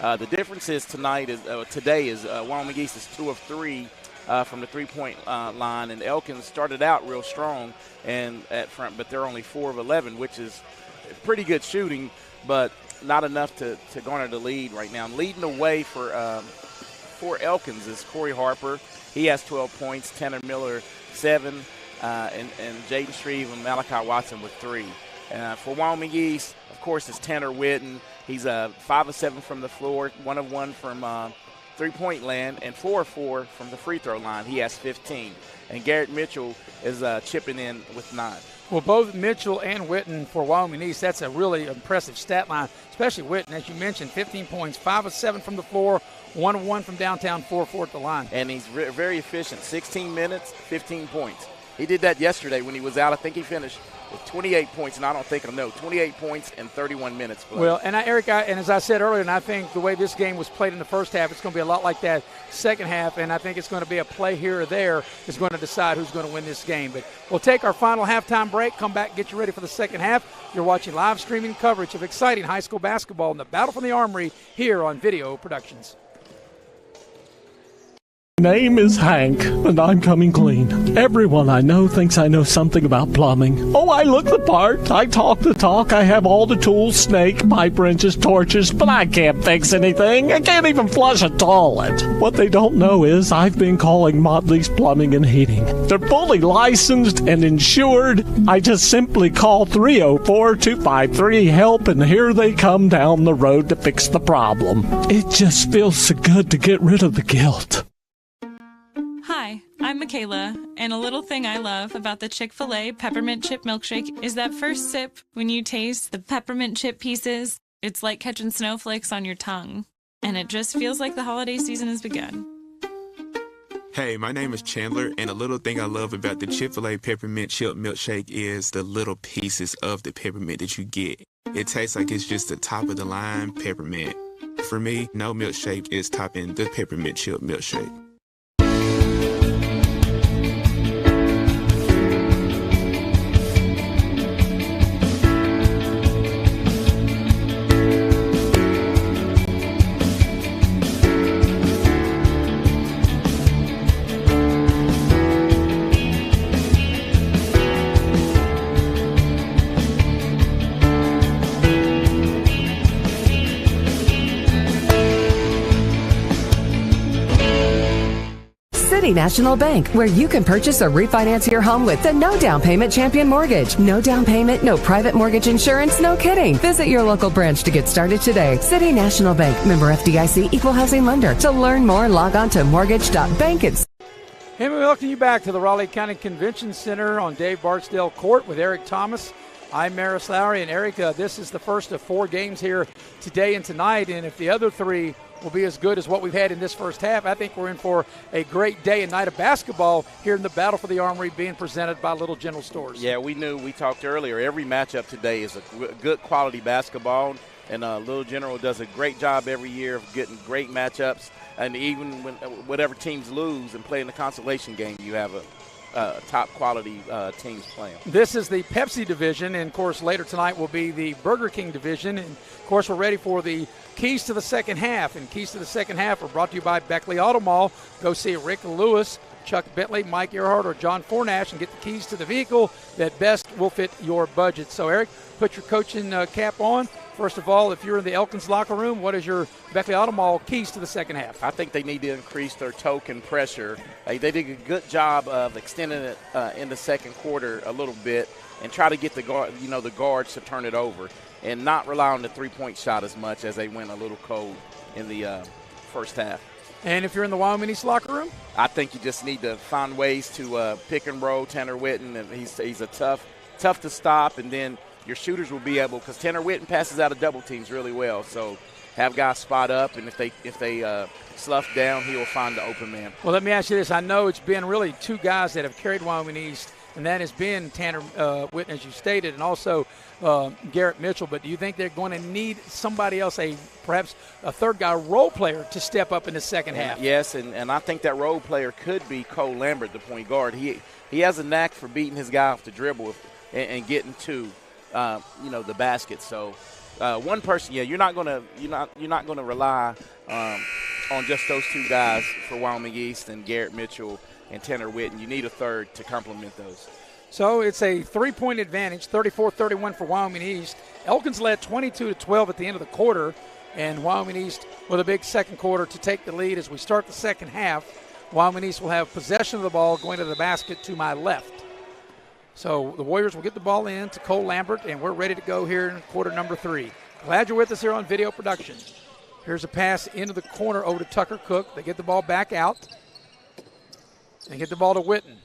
The difference is today is Wyoming East is 2 of 3 from the three-point line, and Elkins started out real strong and at front, but they're only 4 of 11, which is pretty good shooting, but not enough to garner the lead right now. Leading the way for Elkins is Corey Harper. He has 12 points, Tanner Miller 7, and Jaden Shreve and Malachi Watson with 3. For Wyoming East, of course, it's Tanner Whitten. He's 5 of 7 from the floor, 1 of 1 from three-point land, and 4 of 4 from the free throw line. He has 15. And Garrett Mitchell is chipping in with 9. Well, both Mitchell and Whitten for Wyoming East, that's a really impressive stat line, especially Whitten, as you mentioned, 15 points, 5 of 7 from the floor, 1 of 1 from downtown, 4 of 4 at the line. And he's very efficient, 16 minutes, 15 points. He did that yesterday when he was out. I think he finished with 28 points, and I don't think he'll know, 28 points in 31 minutes played. Well, and Eric, and as I said earlier, and I think the way this game was played in the first half, it's going to be a lot like that second half, and I think it's going to be a play here or there is going to decide who's going to win this game. But we'll take our final halftime break, come back, get you ready for the second half. You're watching live streaming coverage of exciting high school basketball in the Battle from the Armory here on Video Productions. Name is Hank, and I'm coming clean. Everyone I know thinks I know something about plumbing. Oh, I look the part. I talk the talk. I have all the tools, snake, pipe wrenches, torches, but I can't fix anything. I can't even flush a toilet. What they don't know is I've been calling Motley's Plumbing and Heating. They're fully licensed and insured. I just simply call 304-253-HELP, and here they come down the road to fix the problem. It just feels so good to get rid of the guilt. Hi, I'm Michaela, and a little thing I love about the Chick-fil-A Peppermint Chip Milkshake is that first sip when you taste the peppermint chip pieces. It's like catching snowflakes on your tongue, and it just feels like the holiday season has begun. Hey, my name is Chandler, and a little thing I love about the Chick-fil-A Peppermint Chip Milkshake is the little pieces of the peppermint that you get. It tastes like it's just the top of the line peppermint. For me, no milkshake is topping the Peppermint Chip Milkshake. City National Bank, where you can purchase or refinance your home with the no down payment Champion Mortgage. No down payment, no private mortgage insurance, no kidding. Visit your local branch to get started today. City National Bank, member FDIC, equal housing lender. To learn more, log on to mortgage.bank. Hey, we welcome you back to the Raleigh County Convention Center on Dave Barksdale Court with Eric Thomas. I'm Maris Lowry, and Eric, this is the first of 4 games here today and tonight, and if the other 3 will be as good as what we've had in this first half, I think we're in for a great day and night of basketball here in the Battle for the Armory being presented by Little General Stores. Yeah, we talked earlier, every matchup today is a good quality basketball, and Little General does a great job every year of getting great matchups. And even when whatever teams lose and play in the consolation game, you have a top quality teams playing. This is the Pepsi division, and of course later tonight will be the Burger King division. And of course we're ready for the keys to the second half. And keys to the second half are brought to you by Beckley Auto Mall. Go see Rick Lewis, Chuck Bentley, Mike Earhart, or John Fornash and get the keys to the vehicle that best will fit your budget. So Eric, put your coaching cap on. First of all, if you're in the Elkins locker room, what is your Beckley Auto Mall keys to the second half? I think they need to increase their token pressure. They did a good job of extending it in the second quarter a little bit and try to get the guards to turn it over and not rely on the three-point shot as much as they went a little cold in the first half. And if you're in the Wyoming East locker room? I think you just need to find ways to pick and roll Tanner Witten. And he's a tough to stop, and then your shooters will be able, because Tanner Witten passes out of double teams really well. So have guys spot up, and if they slough down, he will find the open man. Well, let me ask you this. I know it's been really 2 guys that have carried Wyoming East, and that has been Tanner Witten, as you stated, and also Garrett Mitchell. But do you think they're going to need somebody else, perhaps a third guy, role player, to step up in the second half? Yes, and I think that role player could be Cole Lambert, the point guard. He has a knack for beating his guy off the dribble and getting to the basket. So one person, you're not gonna rely on just those 2 guys for Wyoming East and Garrett Mitchell and Tanner Witten. You need a third to complement those. So it's a 3-point advantage, 34-31 for Wyoming East. Elkins led 22-12 at the end of the quarter, and Wyoming East with a big second quarter to take the lead as we start the second half. Wyoming East will have possession of the ball going to the basket to my left. So the Warriors will get the ball in to Cole Lambert, and we're ready to go here in quarter number 3. Glad you're with us here on video production. Here's a pass into the corner over to Tucker Cook. They get the ball back out. They get the ball to Witten.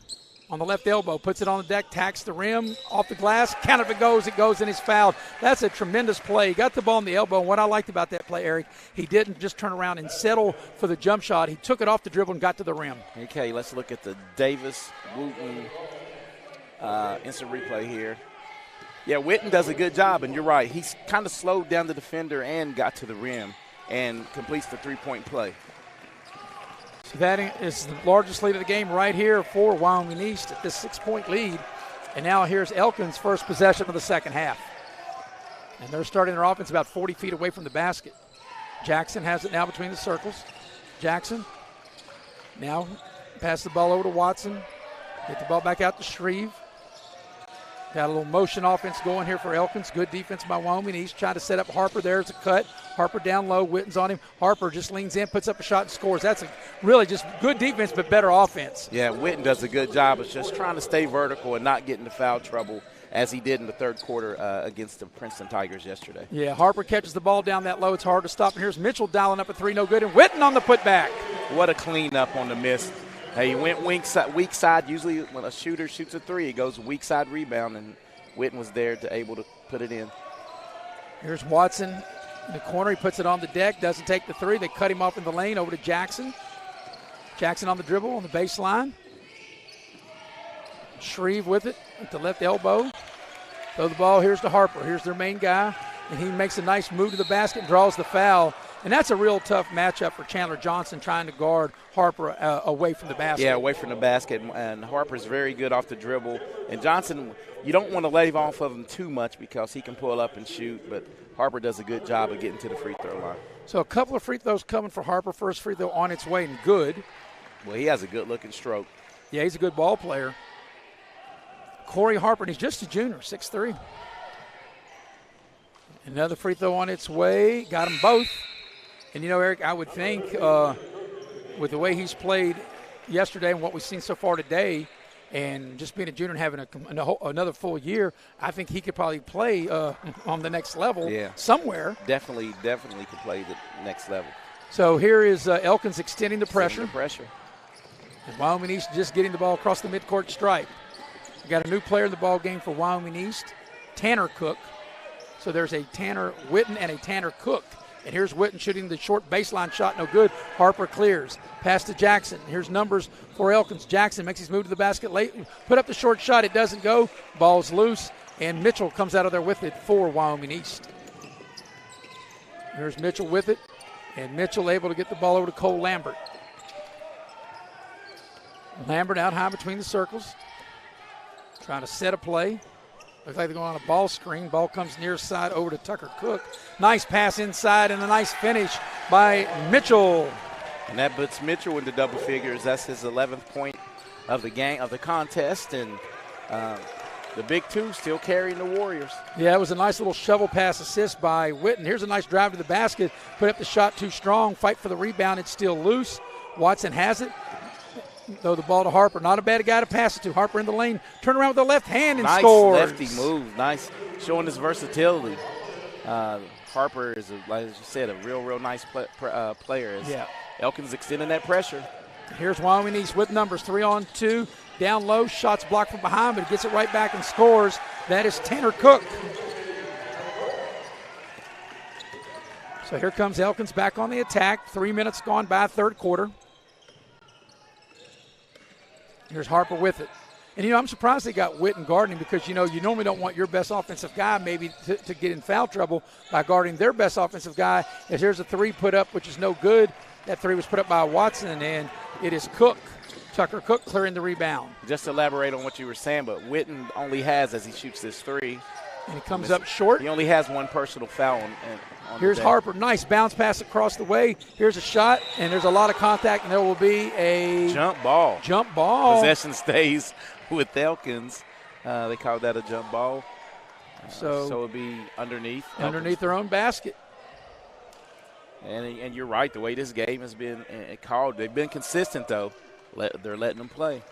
On the left elbow, puts it on the deck, tacks the rim, off the glass, count if it goes, and he's fouled. That's a tremendous play. He got the ball on the elbow, and what I liked about that play, Eric, he didn't just turn around and settle for the jump shot. He took it off the dribble and got to the rim. Okay, let's look at the Davis-Wooten instant replay here. Yeah, Witten does a good job, and you're right. He's kind of slowed down the defender and got to the rim and completes the 3-point play. So that is the largest lead of the game right here for Wyoming East at this 6-point lead. And now here's Elkins' first possession of the second half. And they're starting their offense about 40 feet away from the basket. Jackson has it now between the circles. Jackson now pass the ball over to Watson. Get the ball back out to Shreve. Got a little motion offense going here for Elkins. Good defense by Wyoming East. Trying to set up Harper. There's a cut. Harper down low. Witten's on him. Harper just leans in, puts up a shot, and scores. That's really just good defense, but better offense. Yeah, Witten does a good job of just trying to stay vertical and not get into foul trouble as he did in the third quarter against the Princeton Tigers yesterday. Yeah, Harper catches the ball down that low. It's hard to stop. And here's Mitchell dialing up a 3, no good. And Witten on the putback. What a cleanup on the miss. Hey, he went weak side. Usually when a shooter shoots a 3, it goes weak side rebound, and Witten was there to able to put it in. Here's Watson in the corner. He puts it on the deck, doesn't take the 3. They cut him off in the lane over to Jackson. Jackson on the dribble on the baseline. Shreve with it at the left elbow. Throw the ball. Here's to Harper. Here's their main guy. And he makes a nice move to the basket and draws the foul. And that's a real tough matchup for Chandler Johnson trying to guard Harper away from the basket. Yeah, away from the basket. And Harper's very good off the dribble. And Johnson, you don't want to lay off of him too much because he can pull up and shoot. But Harper does a good job of getting to the free throw line. So a couple of free throws coming for Harper. First free throw on its way and good. Well, he has a good-looking stroke. Yeah, he's a good ball player. Corey Harper, and he's just a junior, 6'3". Another free throw on its way. Got them both. And, you know, Eric, I would think with the way he's played yesterday and what we've seen so far today, and just being a junior and having another full year, I think he could probably play on the next level somewhere. Definitely could play the next level. So here is Elkins extending the pressure. And Wyoming East just getting the ball across the midcourt stripe. We got a new player in the ball game for Wyoming East, Tanner Cook. So there's a Tanner Witten and a Tanner Cook. And here's Witten shooting the short baseline shot, no good. Harper clears. Pass to Jackson. Here's numbers for Elkins. Jackson makes his move to the basket late. Put up the short shot. It doesn't go. Ball's loose. And Mitchell comes out of there with it for Wyoming East. Here's Mitchell with it. And Mitchell able to get the ball over to Cole Lambert. Lambert out high between the circles. Trying to set a play. Looks like they're going on a ball screen. Ball comes near side over to Tucker Cook. Nice pass inside and a nice finish by Mitchell. And that puts Mitchell into double figures. That's his 11th point of the game, of the contest. And the big two still carrying the Warriors. Yeah, it was a nice little shovel pass assist by Witten. Here's a nice drive to the basket. Put up the shot too strong. Fight for the rebound. It's still loose. Watson has it. Throw the ball to Harper. Not a bad guy to pass it to. Harper in the lane. Turn around with the left hand and scores. Nice lefty move. Nice. Showing his versatility. Harper is, like you said, a real nice player. Elkins extending that pressure. Here's Wyoming East with numbers. 3-on-2. Down low. Shots blocked from behind, but he gets it right back and scores. That is Tanner Cook. So here comes Elkins back on the attack. 3 minutes gone by, third quarter. Here's Harper with it. And, I'm surprised they got Witten guarding because, you normally don't want your best offensive guy maybe to get in foul trouble by guarding their best offensive guy. As here's a three put up, which is no good. That three was put up by Watson, and it is Cook. Tucker Cook clearing the rebound. Just to elaborate on what you were saying, but Witten only has, as he shoots this three. And he comes up short. He only has one personal foul on Here's Harper. Nice bounce pass across the way. Here's a shot, and there's a lot of contact, and there will be a jump ball. Possession stays with Elkins. They called that a jump ball. So it'll be underneath their own basket. And you're right, the way this game has been called, they've been consistent, though. They're letting them play.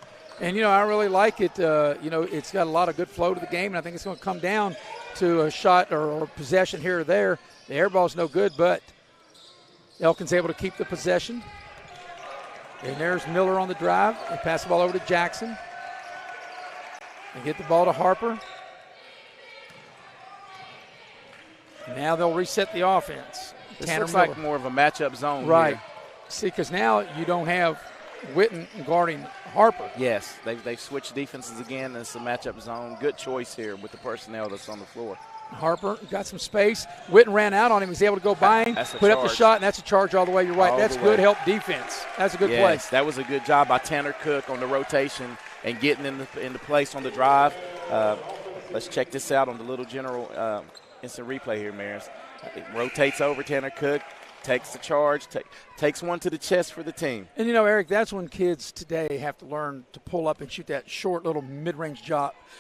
And, I really like it. It's got a lot of good flow to the game, and I think it's going to come down to a shot or possession here or there. The air ball's no good, but Elkins able to keep the possession. And there's Miller on the drive. They pass the ball over to Jackson. And get the ball to Harper. And now they'll reset the offense. This looks like more of a matchup zone. Right. Here. See, because now you don't have Witten guarding Harper. Yes, they've switched defenses again. It's a matchup zone. Good choice here with the personnel that's on the floor. Harper got some space. Witten ran out on him. He was able to go by him, put up the shot, and that's a charge all the way. You're right. That's good help defense. That's a good play. That was a good job by Tanner Cook on the rotation and getting into place on the drive. Let's check this out on the Little General instant replay here, Maris. It rotates over Tanner Cook. Takes the charge, takes one to the chest for the team. And, Eric, that's when kids today have to learn to pull up and shoot that short little mid-range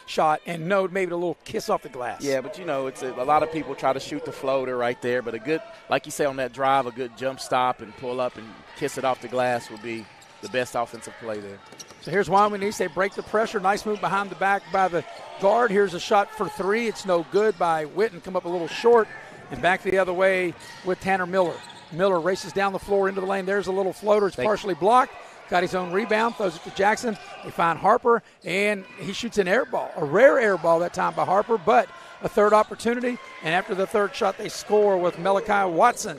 shot and know maybe a little kiss off the glass. Yeah, but, it's a lot of people try to shoot the floater right there. But a good, like you say on that drive, a good jump stop and pull up and kiss it off the glass would be the best offensive play there. So here's Wyoming East. They break the pressure. Nice move behind the back by the guard. Here's a shot for three. It's no good by Witten. Come up a little short. And back the other way with Tanner Miller. Miller races down the floor into the lane. There's a little floater. It's partially blocked. Got his own rebound. Throws it to Jackson. They find Harper, and he shoots an air ball. A rare air ball that time by Harper, but a third opportunity. And after the third shot, they score with Malachi Watson.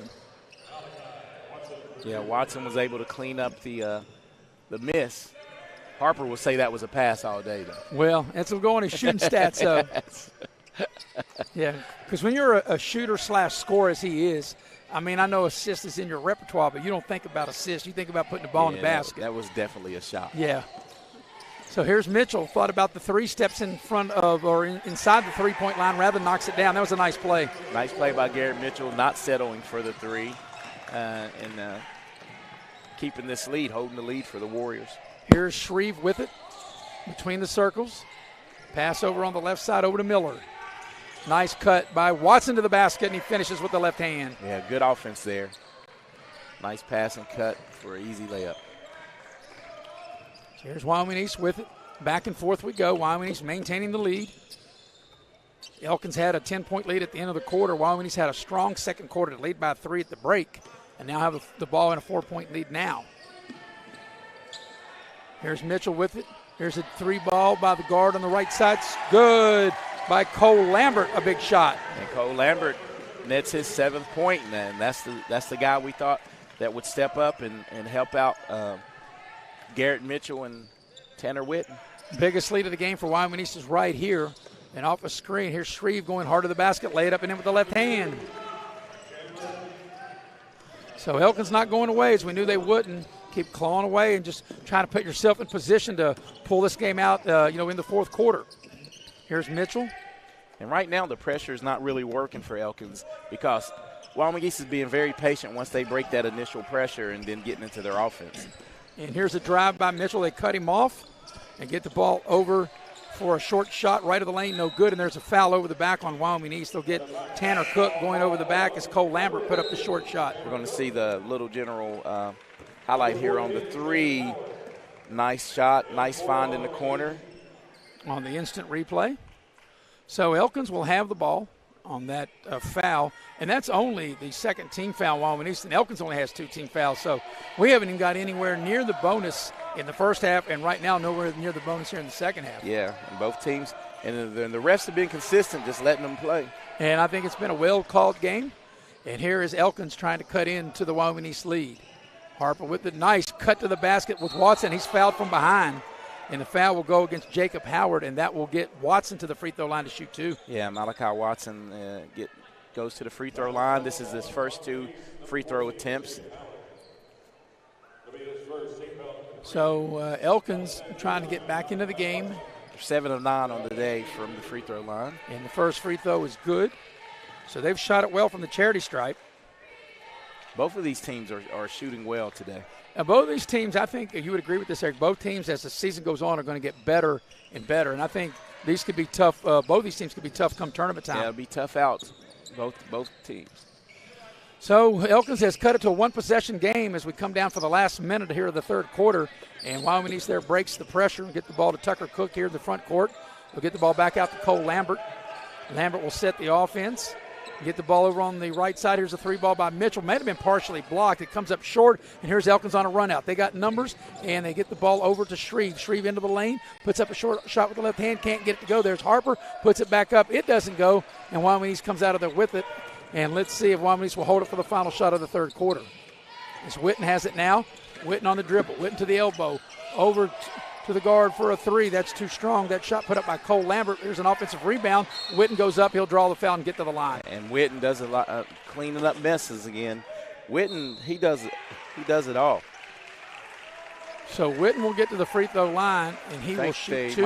Yeah, Watson was able to clean up the miss. Harper will say that was a pass all day, though. Well, that's what going his shooting stats up. Yeah, because when you're a shooter/scorer as he is, I know assist is in your repertoire, but you don't think about assist. You think about putting the ball in the basket. That was definitely a shot. Yeah. So here's Mitchell. Thought about the three, steps in front of or inside the three-point line rather than knocks it down. That was a nice play. Nice play by Garrett Mitchell, not settling for the three and keeping this lead, holding the lead for the Warriors. Here's Shreve with it between the circles. Pass over on the left side over to Miller. Nice cut by Watson to the basket, and he finishes with the left hand. Yeah, good offense there. Nice pass and cut for an easy layup. So here's Wyoming East with it. Back and forth we go. Wyoming East maintaining the lead. Elkins had a 10-point lead at the end of the quarter. Wyoming East had a strong second quarter to lead by 3 at the break, and now have the ball in a 4-point lead now. Here's Mitchell with it. Here's a 3-ball by the guard on the right side. Good by Cole Lambert, a big shot. And Cole Lambert nets his 7th point, and that's the guy we thought that would step up and help out Garrett Mitchell and Tanner Witten. Biggest lead of the game for Wyoming East is right here. And off a screen, here's Shreve going hard to the basket, lay it up and in with the left hand. So Elkins not going away, as we knew they wouldn't. Keep clawing away and just trying to put yourself in position to pull this game out, in the fourth quarter. Here's Mitchell. And right now the pressure is not really working for Elkins because Wyoming East is being very patient once they break that initial pressure and then getting into their offense. And here's a drive by Mitchell. They cut him off and get the ball over for a short shot right of the lane, no good, and there's a foul over the back on Wyoming East. They'll get Tanner Cook going over the back as Cole Lambert put up the short shot. We're going to see the Little General highlight here on the 3. Nice shot, nice find in the corner. On the instant replay. So Elkins will have the ball on that foul, and that's only the second team foul. Wyoming East and Elkins only has 2 team fouls, so we haven't even got anywhere near the bonus in the first half, and right now nowhere near the bonus here in the second half. Yeah, and both teams, and the refs have been consistent, just letting them play. And I think it's been a well-called game, and here is Elkins trying to cut into the Wyoming East lead. Harper with the nice cut to the basket with Watson. He's fouled from behind. And the foul will go against Jacob Howard, and that will get Watson to the free throw line to shoot 2. Yeah, Malachi Watson goes to the free throw line. This is his first 2 free throw attempts. So Elkins trying to get back into the game. 7 of 9 on the day from the free throw line. And the first free throw is good. So they've shot it well from the charity stripe. Both of these teams are shooting well today. Now, both of these teams, I think you would agree with this, Eric. Both teams, as the season goes on, are going to get better and better. And I think these could be tough. Both these teams could be tough come tournament time. Yeah, it'll be tough outs, both teams. So Elkins has cut it to a 1-possession game as we come down for the last minute here of the third quarter. And Wyoming East there breaks the pressure and get the ball to Tucker Cook here in the front court. They'll get the ball back out to Cole Lambert. Lambert will set the offense. Get the ball over on the right side. Here's a 3-ball by Mitchell. May have been partially blocked. It comes up short, and here's Elkins on a run out. They got numbers, and they get the ball over to Shreve. Shreve into the lane, puts up a short shot with the left hand, can't get it to go. There's Harper, puts it back up. It doesn't go, and Wyoming East comes out of there with it. And let's see if Wyoming East will hold it for the final shot of the third quarter. As Witten has it now. Witten on the dribble. Witten to the elbow. Over to the guard for a 3. That's too strong. That shot put up by Cole Lambert. Here's an offensive rebound. Witten goes up. He'll draw the foul and get to the line. And Witten does a lot cleaning up messes again. Witten, he does it all. So Witten will get to the free throw line, and he will shoot 2.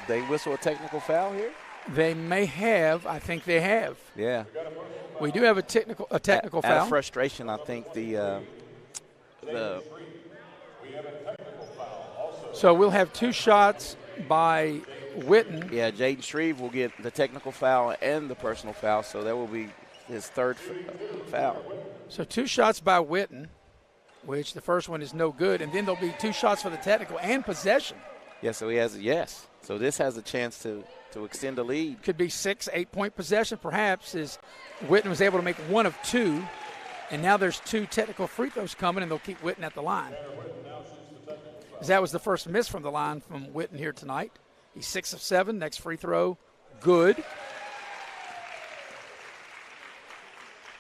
They whistle a technical foul here? They may have. I think they have. Yeah. We do have a technical foul. Out of frustration, I think So we'll have 2 shots by Witten. Yeah, Jaden Shreve will get the technical foul and the personal foul, so that will be his 3rd foul. So 2 shots by Witten, which the first one is no good, and then there'll be 2 shots for the technical and possession. Yeah, so he has So this has a chance to extend the lead. Could be 6, 8-point possession perhaps, as Witten was able to make 1 of 2, and now there's 2 technical free throws coming, and they'll keep Witten at the line. That was the first miss from the line from Witten here tonight. He's 6 of 7. Next free throw, good.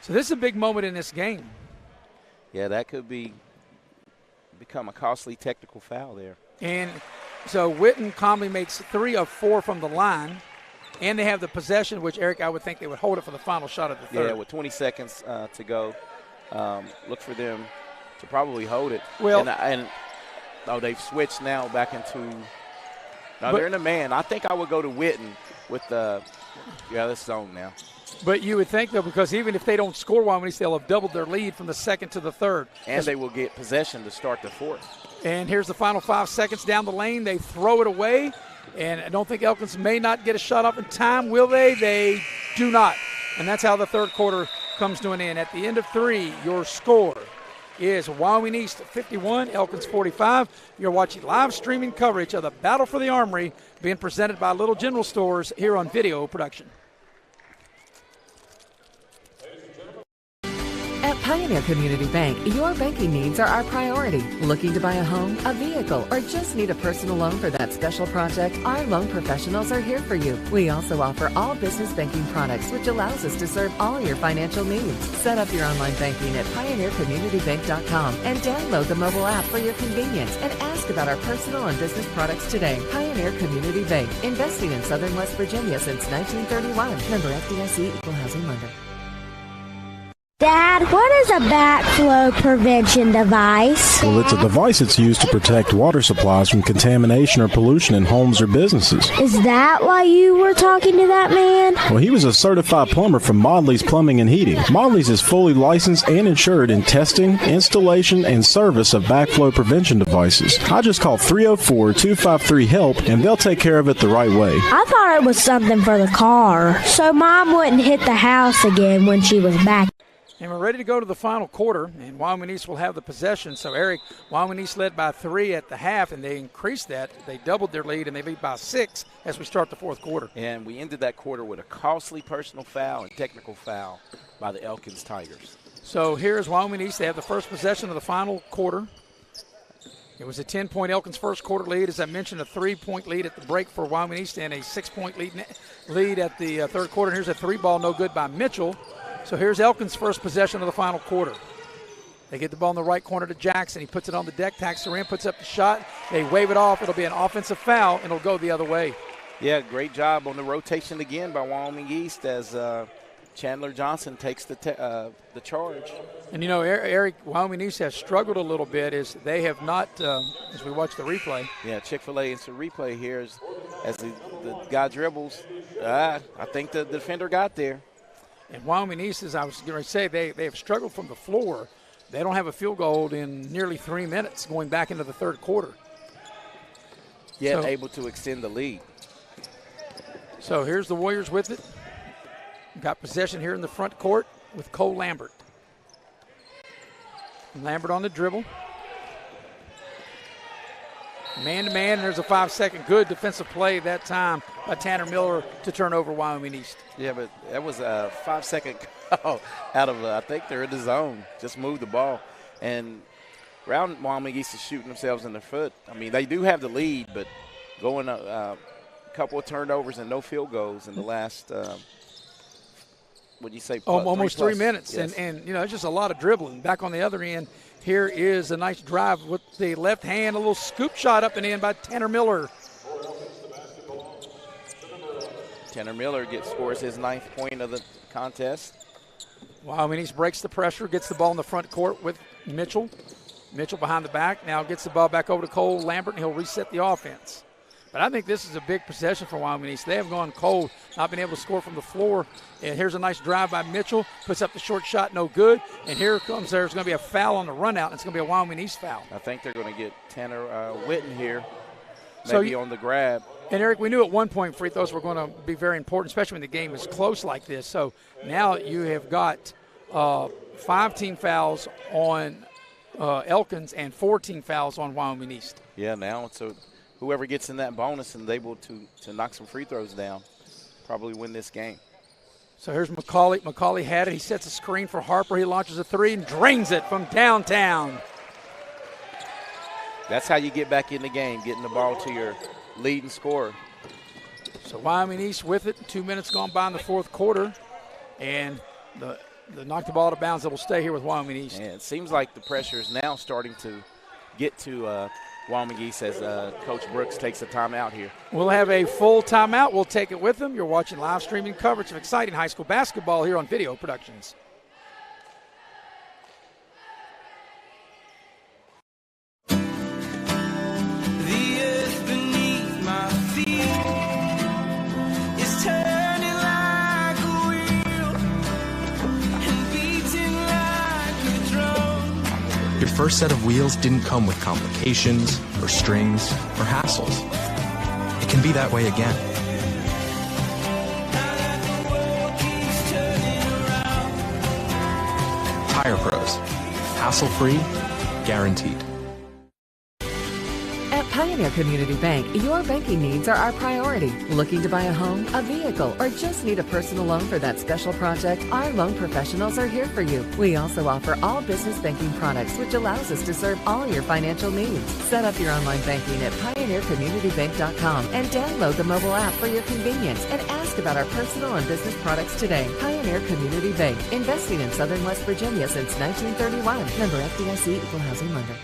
So this is a big moment in this game. Yeah, that could become a costly technical foul there. And so Witten calmly makes 3 of 4 from the line, and they have the possession, which, Eric, I would think they would hold it for the final shot of the third. Yeah, with 20 seconds to go, look for them to probably hold it. Well, they've switched now back into they're in a man. I think I would go to Witten with this zone now. But you would think, though, because even if they don't score Wyoming East, they'll have doubled their lead from the second to the third. And they will get possession to start the fourth. And here's the final 5 seconds down the lane. They throw it away, and I don't think Elkins may not get a shot off in time. Will they? They do not. And that's how the third quarter comes to an end. At the end of 3, your score, is Wyoming East 51, Elkins 45. You're watching live streaming coverage of the Battle for the Armory being presented by Little General Stores here on video production. At Pioneer Community Bank, your banking needs are our priority. Looking to buy a home, a vehicle, or just need a personal loan for that special project? Our loan professionals are here for you. We also offer all business banking products, which allows us to serve all your financial needs. Set up your online banking at pioneercommunitybank.com and download the mobile app for your convenience and ask about our personal and business products today. Pioneer Community Bank, investing in Southern West Virginia since 1931. Member FDIC, Equal Housing Lender. Dad, what is a backflow prevention device? Well, it's a device that's used to protect water supplies from contamination or pollution in homes or businesses. Is that why you were talking to that man? Well, he was a certified plumber from Modley's Plumbing and Heating. Modley's is fully licensed and insured in testing, installation, and service of backflow prevention devices. I just call 304-253-HELP, and they'll take care of it the right way. I thought it was something for the car, so Mom wouldn't hit the house again when she was back. And we're ready to go to the final quarter, and Wyoming East will have the possession. So, Eric, Wyoming East led by 3 at the half, and they increased that. They doubled their lead, and they lead by 6 as we start the fourth quarter. And we ended that quarter with a costly personal foul and technical foul by the Elkins Tigers. So here's Wyoming East. They have the first possession of the final quarter. It was a 10-point Elkins first quarter lead. As I mentioned, a 3-point lead at the break for Wyoming East and a 6-point lead at the third quarter. And here's a 3-ball no good by Mitchell. So here's Elkins' first possession of the final quarter. They get the ball in the right corner to Jackson. He puts it on the deck, tacks her in, puts up the shot. They wave it off. It'll be an offensive foul, and it'll go the other way. Yeah, great job on the rotation again by Wyoming East as Chandler Johnson takes the charge. And, you know, Eric, Wyoming East has struggled a little bit as they have not, as we watch the replay. Yeah, Chick-fil-A, it's a replay here as the guy dribbles. I think the defender got there. And Wyoming East, as I was going to say, they have struggled from the floor. They don't have a field goal in nearly 3 minutes going back into the third quarter. Yet able to extend the lead. So here's the Warriors with it. Got possession here in the front court with Cole Lambert. Lambert on the dribble. Man-to-man, there's a 5-second good defensive play that time by Tanner Miller to turn over Wyoming East. Yeah, but that was a 5-second call out of, I think they're in the zone. Just moved the ball. And Wyoming East is shooting themselves in the foot. I mean, they do have the lead, but going a couple of turnovers and no field goals in the last, almost 3 minutes. Yes. And, you know, it's just a lot of dribbling. Back on the other end, here is a nice drive with the left hand, a little scoop shot up and in by Tanner Miller. Tanner Miller scores his 9th point of the contest. Wyoming East breaks the pressure, gets the ball in the front court with Mitchell. Mitchell behind the back, now gets the ball back over to Cole Lambert, and he'll reset the offense. But I think this is a big possession for Wyoming East. They have gone cold, not been able to score from the floor. And here's a nice drive by Mitchell, puts up the short shot, no good. And there's going to be a foul on the run out, and it's going to be a Wyoming East foul. I think they're going to get Tanner Witten here, maybe on the grab. And, Eric, we knew at one point free throws were going to be very important, especially when the game is close like this. So now you have got 5 team fouls on Elkins and 14 fouls on Wyoming East. Yeah, now so whoever gets in that bonus and able to knock some free throws down probably win this game. So here's McCauley. McCauley had it. He sets a screen for Harper. He launches a 3 and drains it from downtown. That's how you get back in the game, getting the ball to your leading scorer. So Wyoming East with it. 2 minutes gone by in the fourth quarter. And the knocked the ball out of bounds. That will stay here with Wyoming East. And it seems like the pressure is now starting to get to Wyoming East as Coach Brooks takes a timeout here. We'll have a full timeout. We'll take it with them. You're watching live streaming coverage of exciting high school basketball here on Video Productions. Your first set of wheels didn't come with complications, or strings, or hassles. It can be that way again. Tire Pros. Hassle-free, guaranteed. At Pioneer Community Bank, your banking needs are our priority. Looking to buy a home, a vehicle, or just need a personal loan for that special project? Our loan professionals are here for you. We also offer all business banking products, which allows us to serve all your financial needs. Set up your online banking at pioneercommunitybank.com and download the mobile app for your convenience and ask about our personal and business products today. Pioneer Community Bank, investing in Southern West Virginia since 1931. Member FDIC, Equal Housing Lender.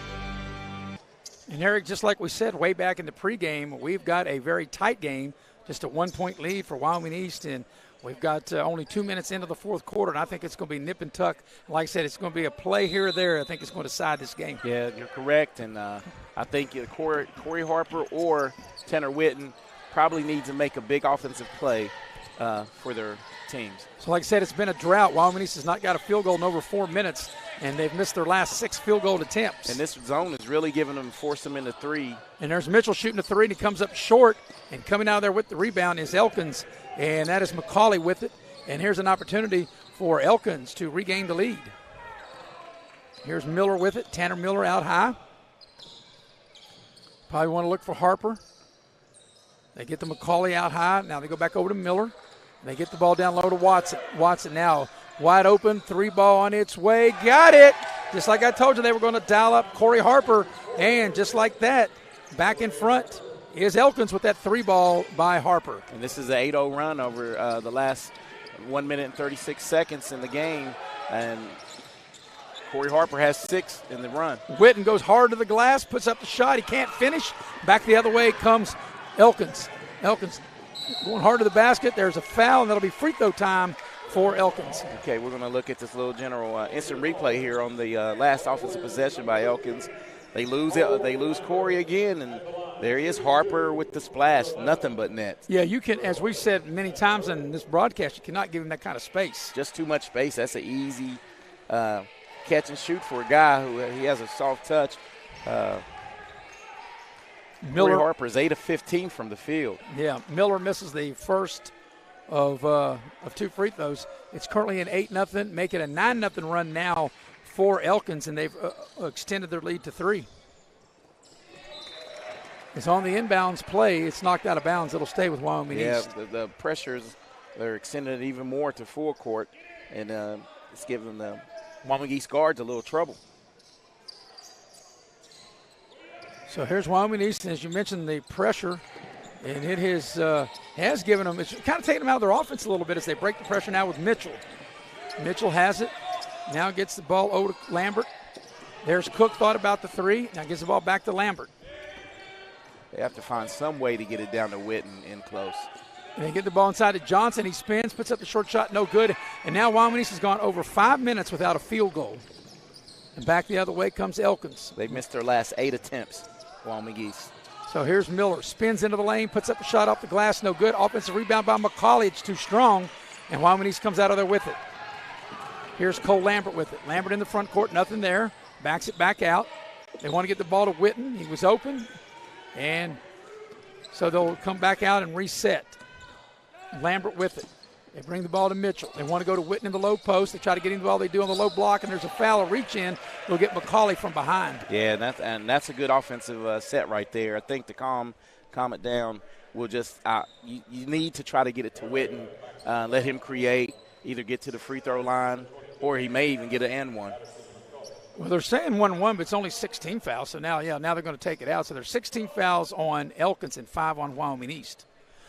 And Eric, just like we said way back in the pregame, we've got a very tight game, just a 1-point lead for Wyoming East, and we've got only 2 minutes into the fourth quarter, and I think it's going to be nip and tuck. Like I said, it's going to be a play here or there. I think it's going to decide this game. Yeah, you're correct, and I think Corey Harper or Tanner Witten probably need to make a big offensive play for their teams. So like I said, it's been a drought. Wyoming East has not got a field goal in over 4 minutes, and they've missed their last 6 field goal attempts. And this zone is really giving them, forced them into three. And there's Mitchell shooting a three, and he comes up short, and coming out there with the rebound is Elkins, and that is McCauley with it. And here's an opportunity for Elkins to regain the lead. Here's Miller with it, Tanner Miller out high. Probably want to look for Harper. They get the McCauley out high. Now they go back over to Miller. They get the ball down low to Watson. Watson now wide open, 3 ball on its way. Got it! Just like I told you, they were going to dial up Corey Harper. And just like that, back in front is Elkins with that 3 ball by Harper. And this is an 8-0 run over the last 1 minute and 36 seconds in the game. And Corey Harper has 6 in the run. Witten goes hard to the glass, puts up the shot. He can't finish. Back the other way comes Elkins. Elkins going hard to the basket. There's a foul, and that'll be free throw time for Elkins. Okay, we're going to look at this little general instant replay here on the last offensive possession by Elkins. They lose Corey again, and there he is, Harper with the splash. Nothing but net. Yeah, you can, as we've said many times in this broadcast, you cannot give him that kind of space. Just too much space. That's an easy catch and shoot for a guy who he has a soft touch. Corey Harper's 8 of 15 from the field. Yeah, Miller misses the first of 2 free throws. It's currently an 8-0, make it a 9-0 run now for Elkins, and they've extended their lead to 3. It's on the inbounds play. It's knocked out of bounds. It'll stay with Wyoming East. Yeah, the pressures, they're extending it even more to full court, and it's giving the Wyoming East guards a little trouble. So here's Wyoming East, and as you mentioned, the pressure, and it has given them, it's kind of taken them out of their offense a little bit as they break the pressure now with Mitchell. Mitchell has it, now gets the ball over to Lambert. There's Cook, thought about the 3, now gives the ball back to Lambert. They have to find some way to get it down to Witten in close. And they get the ball inside to Johnson. He spins, puts up the short shot, no good. And now Wyoming East has gone over 5 minutes without a field goal. And back the other way comes Elkins. They've missed their last 8 attempts, Wyoming East. So here's Miller, spins into the lane, puts up a shot off the glass, no good. Offensive rebound by McCauley, it's too strong. And Wyoming East comes out of there with it. Here's Cole Lambert with it. Lambert in the front court, nothing there. Backs it back out. They want to get the ball to Witten. He was open. And so they'll come back out and reset. Lambert with it. They bring the ball to Mitchell. They want to go to Witten in the low post. They try to get him the ball. They do on the low block, and there's a foul, a reach in. They'll get McCauley from behind. Yeah, that's a good offensive set right there. I think to calm it down, we'll just you need to try to get it to Witten, let him create, either get to the free throw line, or he may even get an and one. Well, they're saying 1-1, but it's only 16 fouls. So now they're going to take it out. So there's 16 fouls on Elkins and 5 on Wyoming East.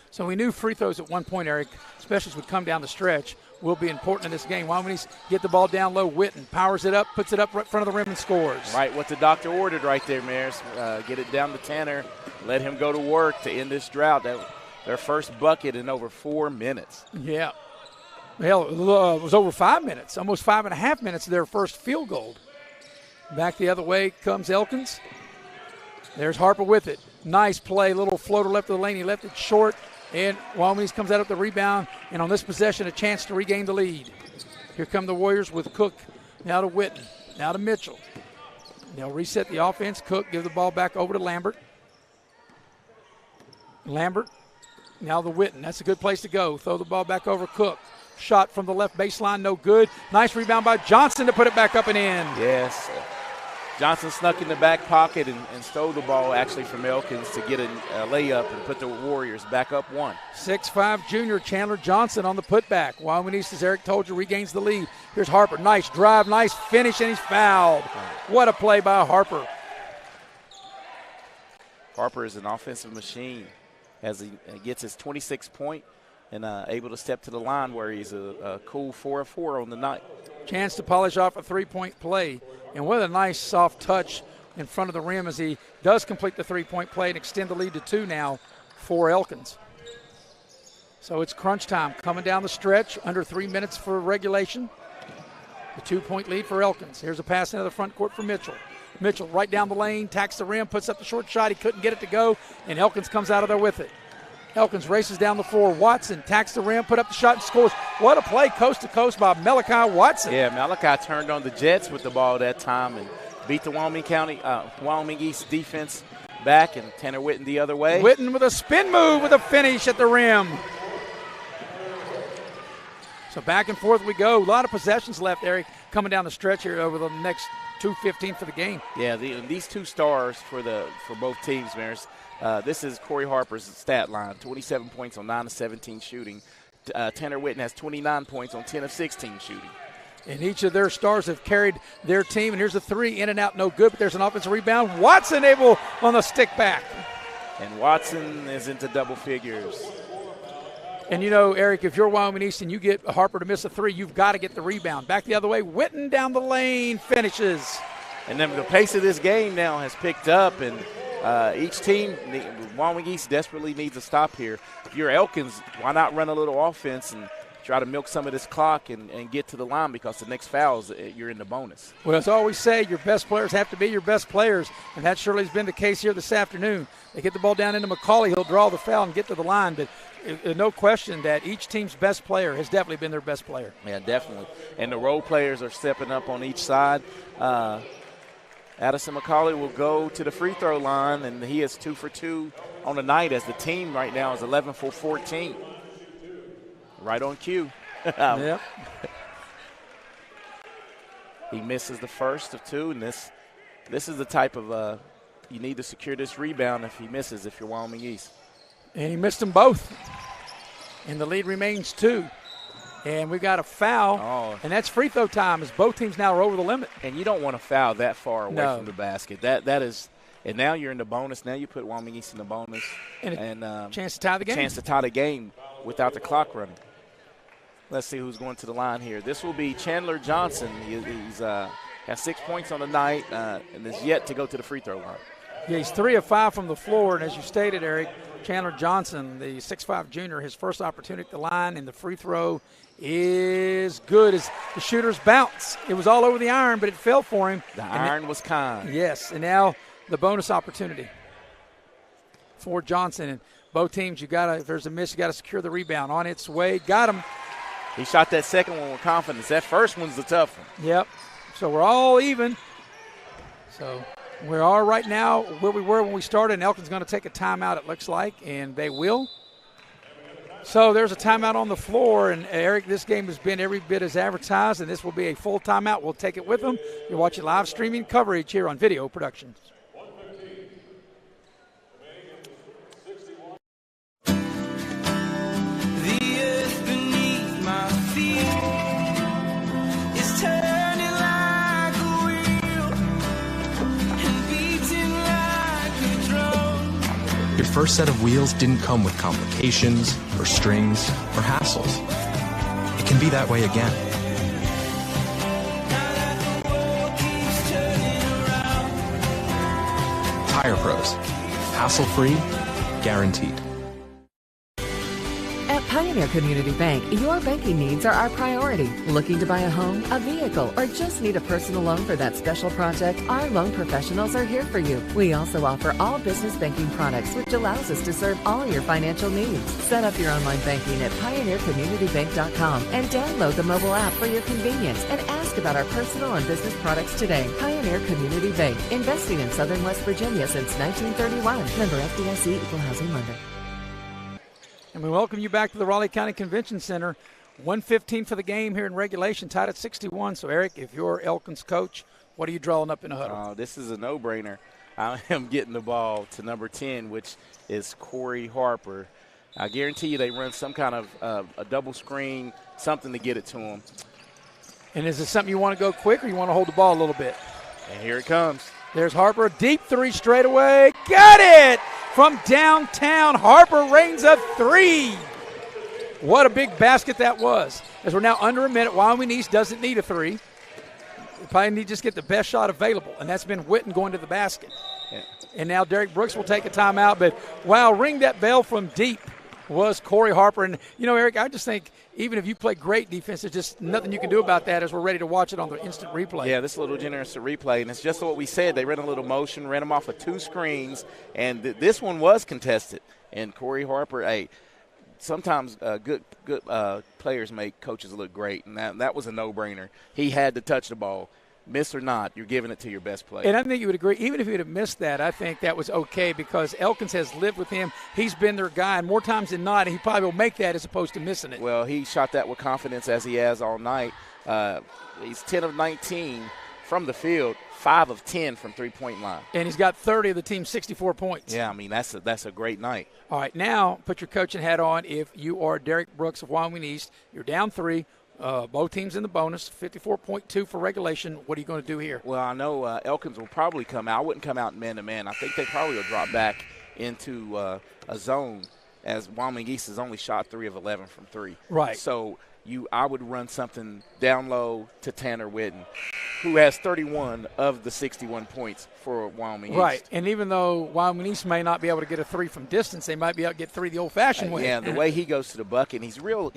So we knew free throws at one point, Eric, especially as we come down the stretch, will be important in this game. Wyoming East get the ball down low. Witten powers it up, puts it up right in front of the rim and scores. Right, what the doctor ordered right there, Maris. Get it down to Tanner. Let him go to work to end this drought. Their first bucket in over 4 minutes. Yeah. Hell, it was over 5 minutes, almost 5.5 minutes of their first field goal. Back the other way comes Elkins. There's Harper with it. Nice play, little floater left of the lane. He left it short, and Wyoming East comes out of the rebound. And on this possession, a chance to regain the lead. Here come the Warriors with Cook. Now to Witten. Now to Mitchell. They'll reset the offense. Cook give the ball back over to Lambert. Lambert. Now the Witten. That's a good place to go. Throw the ball back over Cook. shot from the left baseline, no good. Nice rebound by Johnson to put it back up and in. Yes. Johnson snuck in the back pocket and stole the ball actually from Elkins to get a layup and put the Warriors back up 1. 6'5" junior Chandler Johnson on the putback. Wyoming East, as Eric told you, regains the lead. Here's Harper. Nice drive, nice finish, and he's fouled. What a play by Harper. Harper is an offensive machine as he gets his 26th point and able to step to the line where he's a cool 4 of 4 on the night. Chance to polish off a three-point play. And what a nice soft touch in front of the rim as he does complete the three-point play and extend the lead to 2 now for Elkins. So it's crunch time coming down the stretch, under 3 minutes for regulation. The 2-point lead for Elkins. Here's a pass into the front court for Mitchell. Mitchell right down the lane, tacks the rim, puts up the short shot. He couldn't get it to go, and Elkins comes out of there with it. Elkins races down the floor. Watson tacks the rim, put up the shot, and scores. What a play coast to coast by Malachi Watson. Yeah, Malachi turned on the Jets with the ball that time and beat the Wyoming East defense back, and Tanner Witten the other way. Witten with a spin move with a finish at the rim. So back and forth we go. A lot of possessions left, Eric, coming down the stretch here over the next 2:15 for the game. Yeah, these 2 stars for both teams, Maris. This is Corey Harper's stat line, 27 points on 9 of 17 shooting. Tanner Witten has 29 points on 10 of 16 shooting. And each of their stars have carried their team. And here's a 3, in and out, no good, but there's an offensive rebound. Watson able on the stick back. And Watson is into double figures. And you know, Eric, if you're Wyoming East and you get Harper to miss a 3, you've got to get the rebound. Back the other way, Witten down the lane, finishes. And then the pace of this game now has picked up, and each team, Wyoming East desperately needs a stop here. If you're Elkins, why not run a little offense and try to milk some of this clock and get to the line, because the next foul is you're in the bonus. Well, as I always say, your best players have to be your best players, and that surely has been the case here this afternoon. They get the ball down into McCauley. He'll draw the foul and get to the line, but no question that each team's best player has definitely been their best player. Yeah, definitely. And the role players are stepping up on each side. Addison McCauley will go to the free throw line, and he is 2 for 2 on the night, as the team right now is 11 for 14. Right on cue. Yep. He misses the first of 2, and this is the type of you need to secure this rebound if he misses, if you're Wyoming East. And he missed them both. And the lead remains 2. And we got a foul, and that's free throw time, as both teams now are over the limit. And you don't want to foul that far away from the basket. That is, and now you're in the bonus. Now you put Wyoming East in the bonus. And chance to tie the game. Chance to tie the game without the clock running. Let's see who's going to the line here. This will be Chandler Johnson. He's has 6 points on the night and is yet to go to the free throw line. Yeah, he's 3 of 5 from the floor, and as you stated, Eric, Chandler Johnson, the 6'5" junior, his first opportunity at the line, and the free throw is good as the shooters bounce. It was all over the iron, but it fell for him. The iron was kind. Yes, and now the bonus opportunity for Johnson. And both teams, if there's a miss, you got to secure the rebound. On its way, got him. He shot that second one with confidence. That first one's the tough one. Yep. So we're all even. So we are right now where we were when we started, and Elkins going to take a timeout, it looks like, and they will. So there's a timeout on the floor, and Eric, this game has been every bit as advertised, and this will be a full timeout. We'll take it with them. You're watching live streaming coverage here on Video Productions. Your first set of wheels didn't come with complications, or strings, or hassles. It can be that way again. Tire Pros. Hassle-free, guaranteed. At Pioneer Community Bank, your banking needs are our priority. Looking to buy a home, a vehicle, or just need a personal loan for that special project? Our loan professionals are here for you. We also offer all business banking products, which allows us to serve all your financial needs. Set up your online banking at pioneercommunitybank.com and download the mobile app for your convenience and ask about our personal and business products today. Pioneer Community Bank, investing in Southern West Virginia since 1931. Member FDIC, Equal Housing Lender. And we welcome you back to the Raleigh County Convention Center, 1:15 for the game here in regulation, tied at 61. So, Eric, if you're Elkins' coach, what are you drawing up in the huddle? This is a no-brainer. I am getting the ball to number 10, which is Corey Harper. I guarantee you they run some kind of a double screen, something to get it to him. And is it something you want to go quick or you want to hold the ball a little bit? And here it comes. There's Harper, deep three straight away. Got it! From downtown, Harper rains a three. What a big basket that was. As we're now under a minute, Wyoming East doesn't need a three. They probably need to just get the best shot available, and that's been Witten going to the basket. Yeah. And now Derek Brooks will take a timeout, but wow, ring that bell from deep was Corey Harper. And, Eric, I just think even if you play great defense, there's just nothing you can do about that as we're ready to watch it on the instant replay. Yeah, this is a little generous to replay, and it's just what we said. They ran a little motion, ran them off of two screens, and this one was contested. And Corey Harper, sometimes good players make coaches look great, and that was a no-brainer. He had to touch the ball. Miss or not, you're giving it to your best player. And I think you would agree, even if he would have missed that, I think that was okay because Elkins has lived with him. He's been their guy, and more times than not, he probably will make that as opposed to missing it. Well, he shot that with confidence as he has all night. He's 10 of 19 from the field, 5 of 10 from three-point line. And he's got 30 of the team's 64 points. Yeah, I mean, that's a great night. All right, now put your coaching hat on. If you are Derek Brooks of Wyoming East, you're down 3. Both teams in the bonus, 54.2 for regulation. What are you going to do here? Well, I know Elkins will probably come out. I wouldn't come out man-to-man. I think they probably will drop back into a zone as Wyoming East has only shot 3 of 11 from 3. Right. So I would run something down low to Tanner Witten, who has 31 of the 61 points for Wyoming East. Right, and even though Wyoming East may not be able to get a 3 from distance, they might be able to get 3 the old-fashioned way. Yeah, the way he goes to the bucket, he's real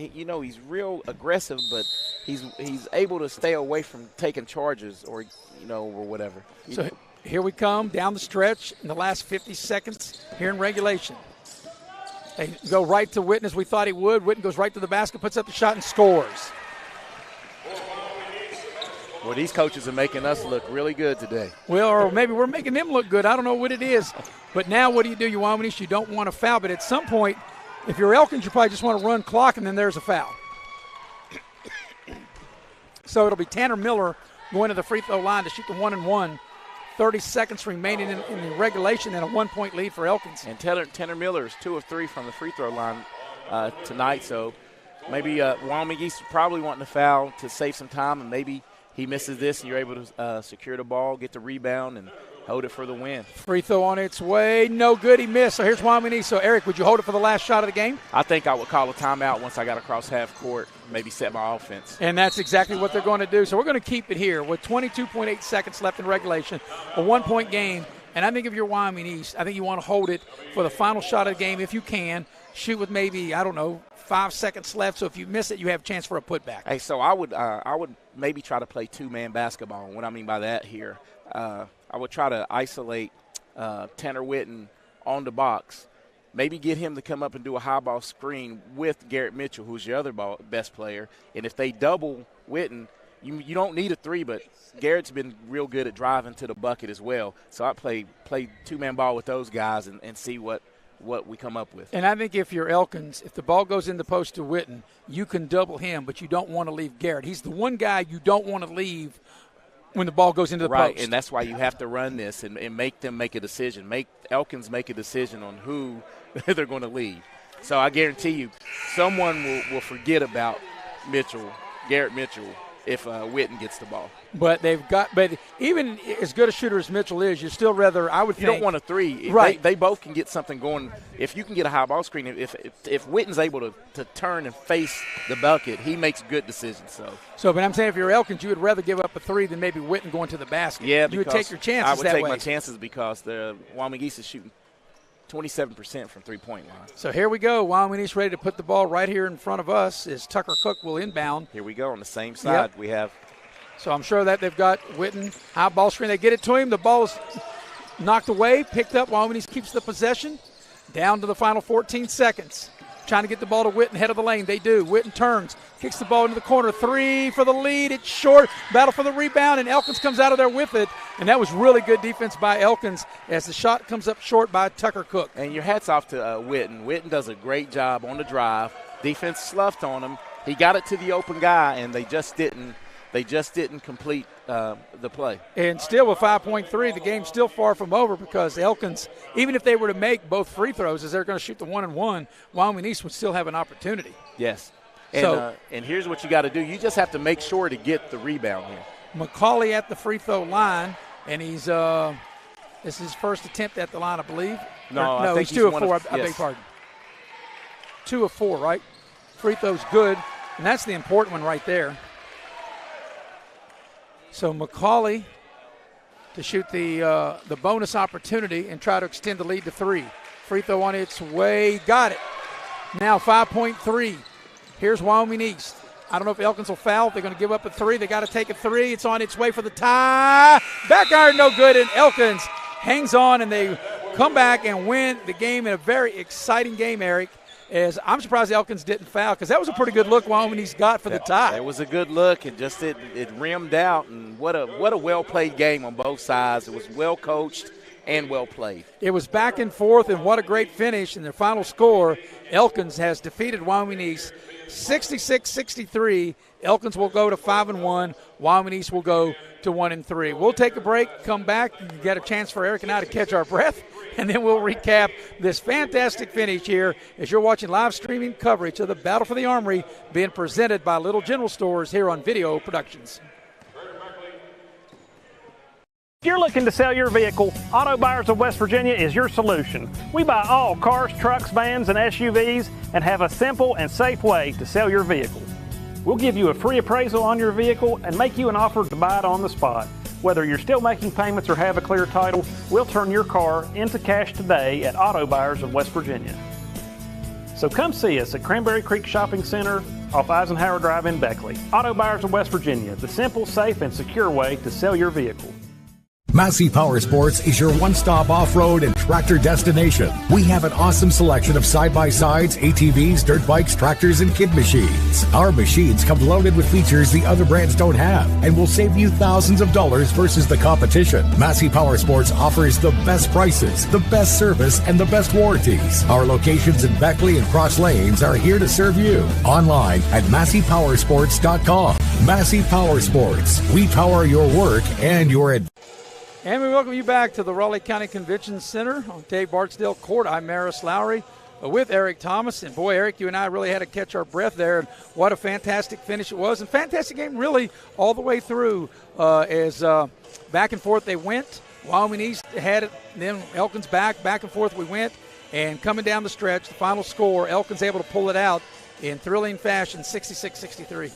aggressive, but he's able to stay away from taking charges or whatever. So here we come down the stretch in the last 50 seconds here in regulation. They go right to Witten as we thought he would. Witten goes right to the basket, puts up the shot, and scores. Well, these coaches are making us look really good today. Well, or maybe we're making them look good. I don't know what it is. But now what do? You Wyoming East, you don't want to foul. But at some point, if you're Elkins, you probably just want to run clock, and then there's a foul. So it'll be Tanner Miller going to the free throw line to shoot the 1-and-1. 30 seconds remaining in the regulation and a 1-point lead for Elkins. And Tanner Miller is 2 of 3 from the free throw line tonight. So maybe Wyoming East probably wanting to foul to save some time, and maybe he misses this and you're able to secure the ball, get the rebound, and hold it for the win. Free throw on its way. No good. He missed. So here's Wyoming East. So, Eric, would you hold it for the last shot of the game? I think I would call a timeout once I got across half court, maybe set my offense. And that's exactly what they're going to do. So we're going to keep it here with 22.8 seconds left in regulation, a 1-point game. And I think if you're Wyoming East, I think you want to hold it for the final shot of the game if you can. Shoot with maybe, 5 seconds left. So if you miss it, you have a chance for a putback. Hey, so I would maybe try to play two-man basketball. What I mean by that here, I would try to isolate Tanner Witten on the box, maybe get him to come up and do a high ball screen with Garrett Mitchell, who's your other best player. And if they double Witten, you don't need a 3, but Garrett's been real good at driving to the bucket as well. So I play two-man ball with those guys and see what we come up with. And I think if you're Elkins, if the ball goes in the post to Witten, you can double him, but you don't want to leave Garrett. He's the one guy you don't want to leave when the ball goes into the post. Right, and that's why you have to run this and make them make a decision. Make Elkins make a decision on who they're going to leave. So I guarantee you someone will forget about Garrett Mitchell, if Witten gets the ball. But even as good a shooter as Mitchell is, you still rather, I would think. You don't want a 3. Right. They both can get something going. If you can get a high ball screen, if Witten's able to turn and face the bucket, he makes good decisions. But I'm saying if you're Elkins, you would rather give up a 3 than maybe Witten going to the basket. Yeah, you would take your chances I would that take way. my chances because the Wyoming East is shooting 27% from three-point line. So here we go. Wyoming East ready to put the ball right here in front of us as Tucker Cook will inbound. Here we go on the same side. Yep. We have. So I'm sure that they've got Witten, high ball screen. They get it to him. The ball is knocked away, picked up. Wyoming East keeps the possession. Down to the final 14 seconds. Trying to get the ball to Witten, head of the lane. They do. Witten turns, kicks the ball into the corner. 3 for the lead. It's short. Battle for the rebound, and Elkins comes out of there with it. And that was really good defense by Elkins as the shot comes up short by Tucker Cook. And your hat's off to Witten. Witten does a great job on the drive. Defense sloughed on him, He got it to the open guy, and they just didn't complete the play. And still with 5.3, the game's still far from over because Elkins, even if they were to make both free throws, as they're going to shoot the 1-and-1, Wyoming East would still have an opportunity. Yes. And, and here's what you got to do. You just have to make sure to get the rebound here. McCauley at the free throw line, and he's this is his first attempt at the line, I believe. No, he's 2 of 4. I beg your pardon. 2 of 4, right? Free throw's good, and that's the important one right there. So McCauley to shoot the bonus opportunity and try to extend the lead to 3. Free throw on its way. Got it. Now 5.3. Here's Wyoming East. I don't know if Elkins will foul. They're going to give up a 3. They got to take a 3. It's on its way for the tie. Back iron, no good, and Elkins hangs on, and they come back and win the game in a very exciting game, Eric. As I'm surprised Elkins didn't foul because that was a pretty good look Wyoming East got for the tie. It was a good look, and just it rimmed out, and what a well-played game on both sides. It was well-coached and well-played. It was back and forth, and what a great finish. And their final score, Elkins has defeated Wyoming East 66-63. Elkins will go to 5-1. Wyoming East will go to 1-3. We'll take a break, come back, and get a chance for Eric and I to catch our breath, and then we'll recap this fantastic finish here as you're watching live streaming coverage of the Battle for the Armory being presented by Little General Stores here on Video Productions. If you're looking to sell your vehicle, Auto Buyers of West Virginia is your solution. We buy all cars, trucks, vans, and SUVs and have a simple and safe way to sell your vehicle. We'll give you a free appraisal on your vehicle and make you an offer to buy it on the spot. Whether you're still making payments or have a clear title, we'll turn your car into cash today at Auto Buyers of West Virginia. So come see us at Cranberry Creek Shopping Center off Eisenhower Drive in Beckley. Auto Buyers of West Virginia, the simple, safe, and secure way to sell your vehicle. Massey Power Sports is your one-stop off-road and tractor destination. We have an awesome selection of side-by-sides, ATVs, dirt bikes, tractors, and kid machines. Our machines come loaded with features the other brands don't have and will save you thousands of dollars versus the competition. Massey Power Sports offers the best prices, the best service, and the best warranties. Our locations in Beckley and Cross Lanes are here to serve you. Online at MasseyPowersports.com. Massey Power Sports. We power your work and your adventure. And we welcome you back to the Raleigh County Convention Center on Dave Barksdale Court. I'm Maris Lowry with Eric Thomas. And, boy, Eric, you and I really had to catch our breath there. And what a fantastic finish it was. And fantastic game really all the way through as back and forth they went. Wyoming East had it, then Elkins back and forth we went. And coming down the stretch, the final score, Elkins able to pull it out in thrilling fashion, 66-63.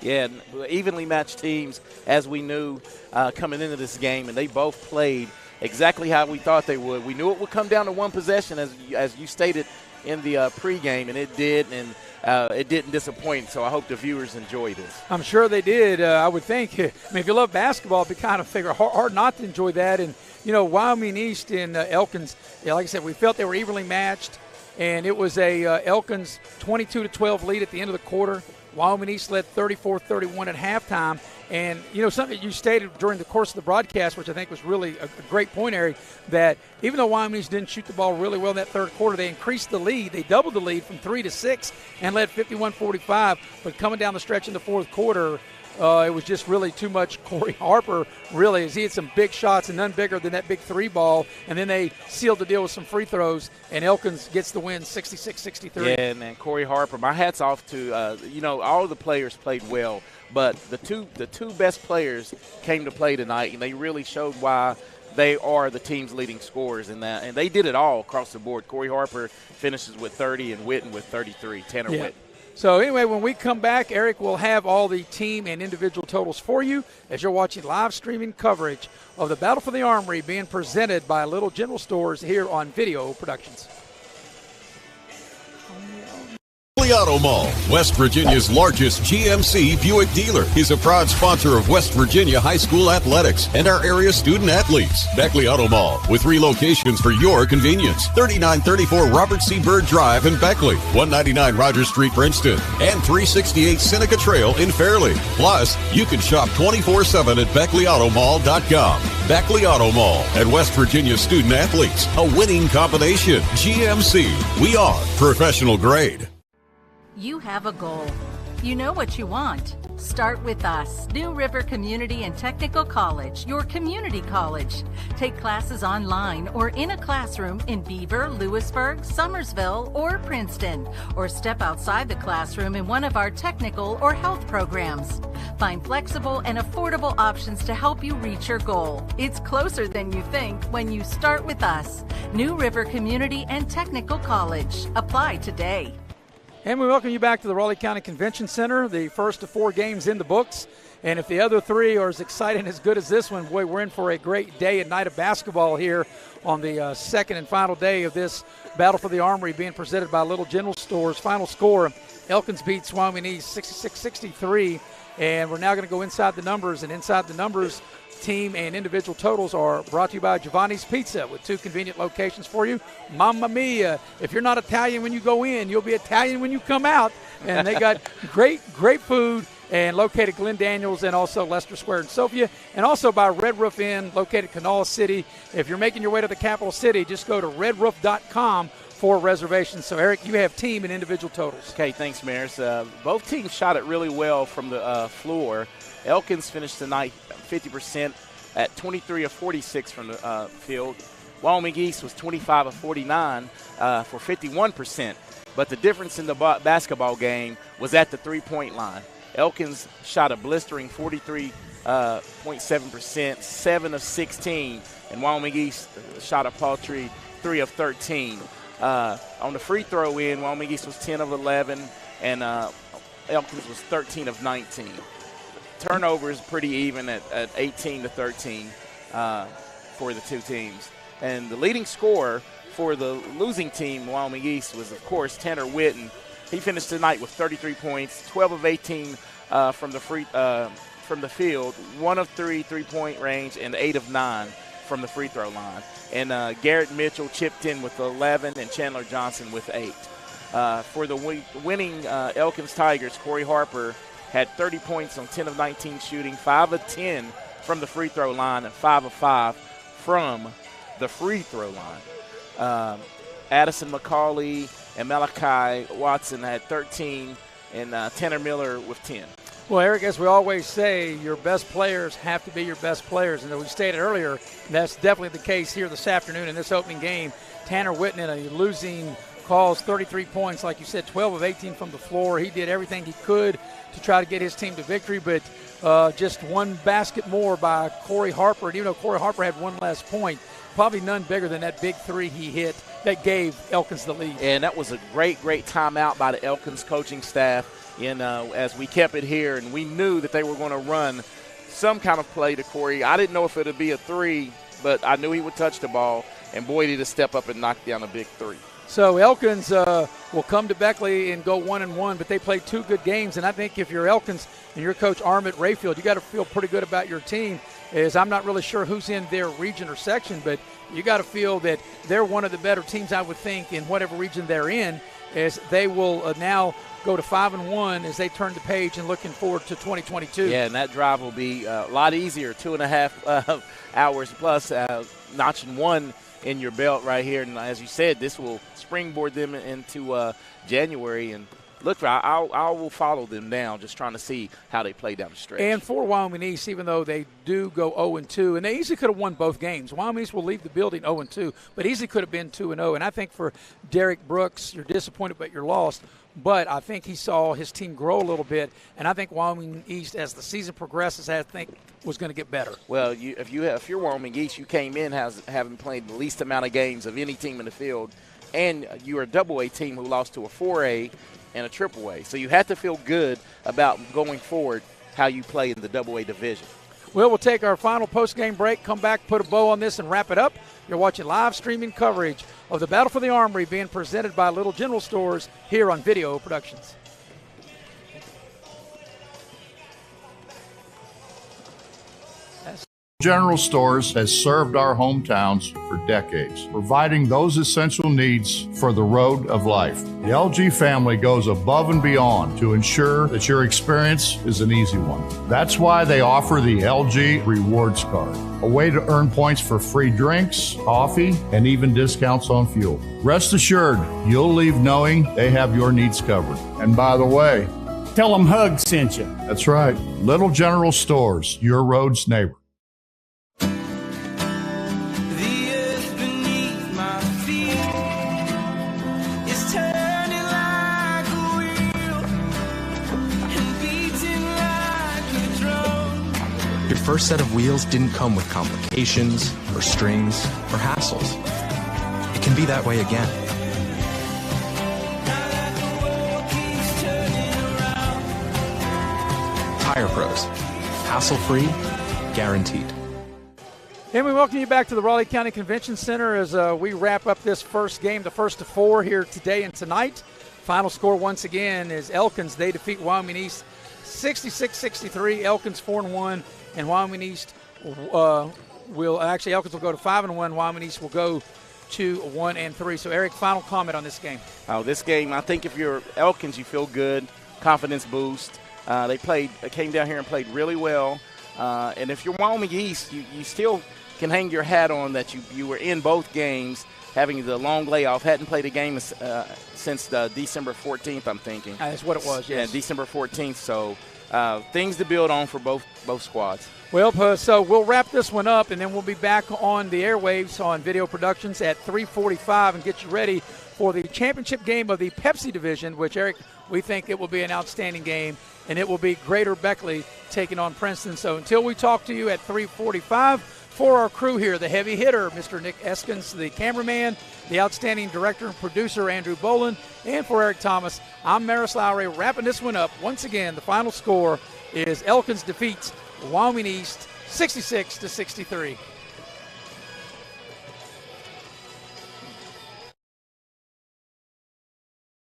Yeah, evenly matched teams, as we knew coming into this game, and they both played exactly how we thought they would. We knew it would come down to one possession, as you stated in the pregame, and it did, and it didn't disappoint. So I hope the viewers enjoy this. I'm sure they did. I would think. I mean, if you love basketball, it'd be kind of hard not to enjoy that. And you know, Wyoming East and Elkins, like I said, we felt they were evenly matched, and it was a Elkins 22-12 lead at the end of the quarter. Wyoming East led 34-31 at halftime. And, you know, something that you stated during the course of the broadcast, which I think was really a great point, Eric, that even though Wyoming East didn't shoot the ball really well in that third quarter, they increased the lead. They doubled the lead from 3 to 6 and led 51-45. But coming down the stretch in the fourth quarter, it was just really too much Corey Harper, really, as he had some big shots and none bigger than that big three ball. And then they sealed the deal with some free throws, and Elkins gets the win 66-63. Yeah, man, Corey Harper, my hat's off to, you know, all the players played well, but the two best players came to play tonight, and they really showed why they are the team's leading scorers in that. And they did it all across the board. Corey Harper finishes with 30 and Witten with 33, Tanner Witten. So, anyway, when we come back, Eric will have all the team and individual totals for you as you're watching live streaming coverage of the Battle for the Armory being presented by Little General Stores here on Video Productions. Auto Mall, West Virginia's largest GMC Buick dealer, is a proud sponsor of West Virginia high school athletics and our area student athletes. Beckley Auto Mall, with 3 locations for your convenience: 3934 Robert C. Byrd Drive in Beckley, 199 Rogers Street, Princeton, and 368 Seneca Trail in Fairleigh. Plus, you can shop 24/7 at BeckleyAutomall.com. Beckley Auto Mall and West Virginia student athletes, a winning combination. GMC, we are professional grade. You have a goal. You know what you want. Start with us. New River Community and Technical College, your community college. Take classes online or in a classroom in Beaver, Lewisburg, Summersville, or Princeton, or step outside the classroom in one of our technical or health programs. Find flexible and affordable options to help you reach your goal. It's closer than you think when you start with us. New River Community and Technical College. Apply today. And we welcome you back to the Raleigh County Convention Center, the first of 4 games in the books. And if the other 3 are as exciting and as good as this one, boy, we're in for a great day and night of basketball here on the second and final day of this Battle for the Armory being presented by Little General Stores. Final score, Elkins beats Wyoming East 66-63. And we're now going to go inside the numbers. And inside the numbers, team and individual totals are brought to you by Giovanni's Pizza with 2 convenient locations for you. Mamma mia, if you're not Italian when you go in, you'll be Italian when you come out. And they got great food, and located Glen Daniels and also Leicester Square in Sophia, and also by Red Roof Inn, located Kanawha City. If you're making your way to the capital city, just go to redroof.com for reservations. So, Eric, you have team and individual totals. Okay, thanks, Maris. Both teams shot it really well from the floor. Elkins finished tonight 50% at 23 of 46 from the field. Wyoming East was 25 of 49 for 51%. But the difference in the basketball game was at the three-point line. Elkins shot a blistering 43.7%, 7 of 16, and Wyoming East shot a paltry 3 of 13. On the free throw end, Wyoming East was 10 of 11, and Elkins was 13 of 19. Turnovers pretty even at 18 to 13 for the 2 teams. And the leading scorer for the losing team, Wyoming East, was, of course, Tanner Witten. He finished tonight with 33 points, 12 of 18 from the field, 1 of 3 three-point range, and 8 of 9 from the free throw line. And Garrett Mitchell chipped in with 11, and Chandler Johnson with 8. For the winning Elkins Tigers, Corey Harper had 30 points on 10 of 19 shooting, 5 of 10 from the free throw line, and 5 of 5 from the free throw line. Addison McCauley and Malachi Watson had 13, and Tanner Miller with 10. Well, Eric, as we always say, your best players have to be your best players. And as we stated earlier, that's definitely the case here this afternoon in this opening game. Tanner Witten in a losing cause, 33 points, like you said, 12 of 18 from the floor. He did everything he could to try to get his team to victory, but just one basket more by Corey Harper. And even though Corey Harper had one less point, probably none bigger than that big 3 he hit that gave Elkins the lead. And that was a great timeout by the Elkins coaching staff as we kept it here, and we knew that they were going to run some kind of play to Corey. I didn't know if it would be a 3, but I knew he would touch the ball, and boy, did he step up and knock down a big 3. So Elkins will come to Beckley and go 1-1, but they played 2 good games, and I think if you're Elkins and your coach Armit Rayfield, you got to feel pretty good about your team. As I'm not really sure who's in their region or section, but you got to feel that they're one of the better teams, I would think, in whatever region they're in, as they will now go to 5-1 as they turn the page and looking forward to 2022. Yeah, and that drive will be a lot easier, 2.5 hours plus, notching 1 in your belt right here. And as you said, this will springboard them into January. And look, I will follow them down, just trying to see how they play down the stretch. And for Wyoming East, even though they do go 0-2, and they easily could have won both games. Wyoming East will leave the building 0-2, but easily could have been 2-0. And I think for Derek Brooks, you're disappointed, but you're lost. But I think he saw his team grow a little bit, and I think Wyoming East, as the season progresses, I think was going to get better. Well, if you're Wyoming East, you came in having played the least amount of games of any team in the field, and you were a double-A team who lost to a 4A and a triple-A. So you have to feel good about going forward how you play in the double-A division. Well, we'll take our final post-game break, come back, put a bow on this, and wrap it up. You're watching live streaming coverage of the Battle for the Armory being presented by Little General Stores here on Video Productions. General Stores has served our hometowns for decades, providing those essential needs for the road of life. The LG family goes above and beyond to ensure that your experience is an easy one. That's why they offer the LG Rewards Card, a way to earn points for free drinks, coffee, and even discounts on fuel. Rest assured, you'll leave knowing they have your needs covered. And by the way, Tell them Hug sent you. That's right. Little General Stores, your road's neighbor. Your first set of wheels didn't come with complications, or strings, or hassles. It can be that way again. Tire Pros. Hassle-free, guaranteed. And we welcome you back to the Raleigh County Convention Center as we wrap up this first game, the first of 4 here today and tonight. Final score once again is Elkins. They defeat Wyoming East 66-63. Elkins 4-1, and Wyoming East Elkins will go to 5-1. Wyoming East will go to 1-3. So, Eric, final comment on this game. Oh, this game, I think if you're Elkins, you feel good, confidence boost. They came down here and played really well. And if you're Wyoming East, you still can hang your hat on that you were in both games, having the long layoff. Hadn't played a game since December 14th, I'm thinking. That's what it was, yes. Yeah, December 14th. So things to build on for both squads. Well, so we'll wrap this one up, and then we'll be back on the airwaves on Video Productions at 3:45 and get you ready for the championship game of the Pepsi division, which, Eric, we think it will be an outstanding game, and it will be Greater Beckley taking on Princeton. So until we talk to you at 3:45, for our crew here, the heavy hitter, Mr. Nick Eskins, the cameraman, the outstanding director and producer, Andrew Boland, and for Eric Thomas, I'm Maris Lowry, wrapping this one up. Once again, the final score is Elkins defeats Wyoming East 66-63.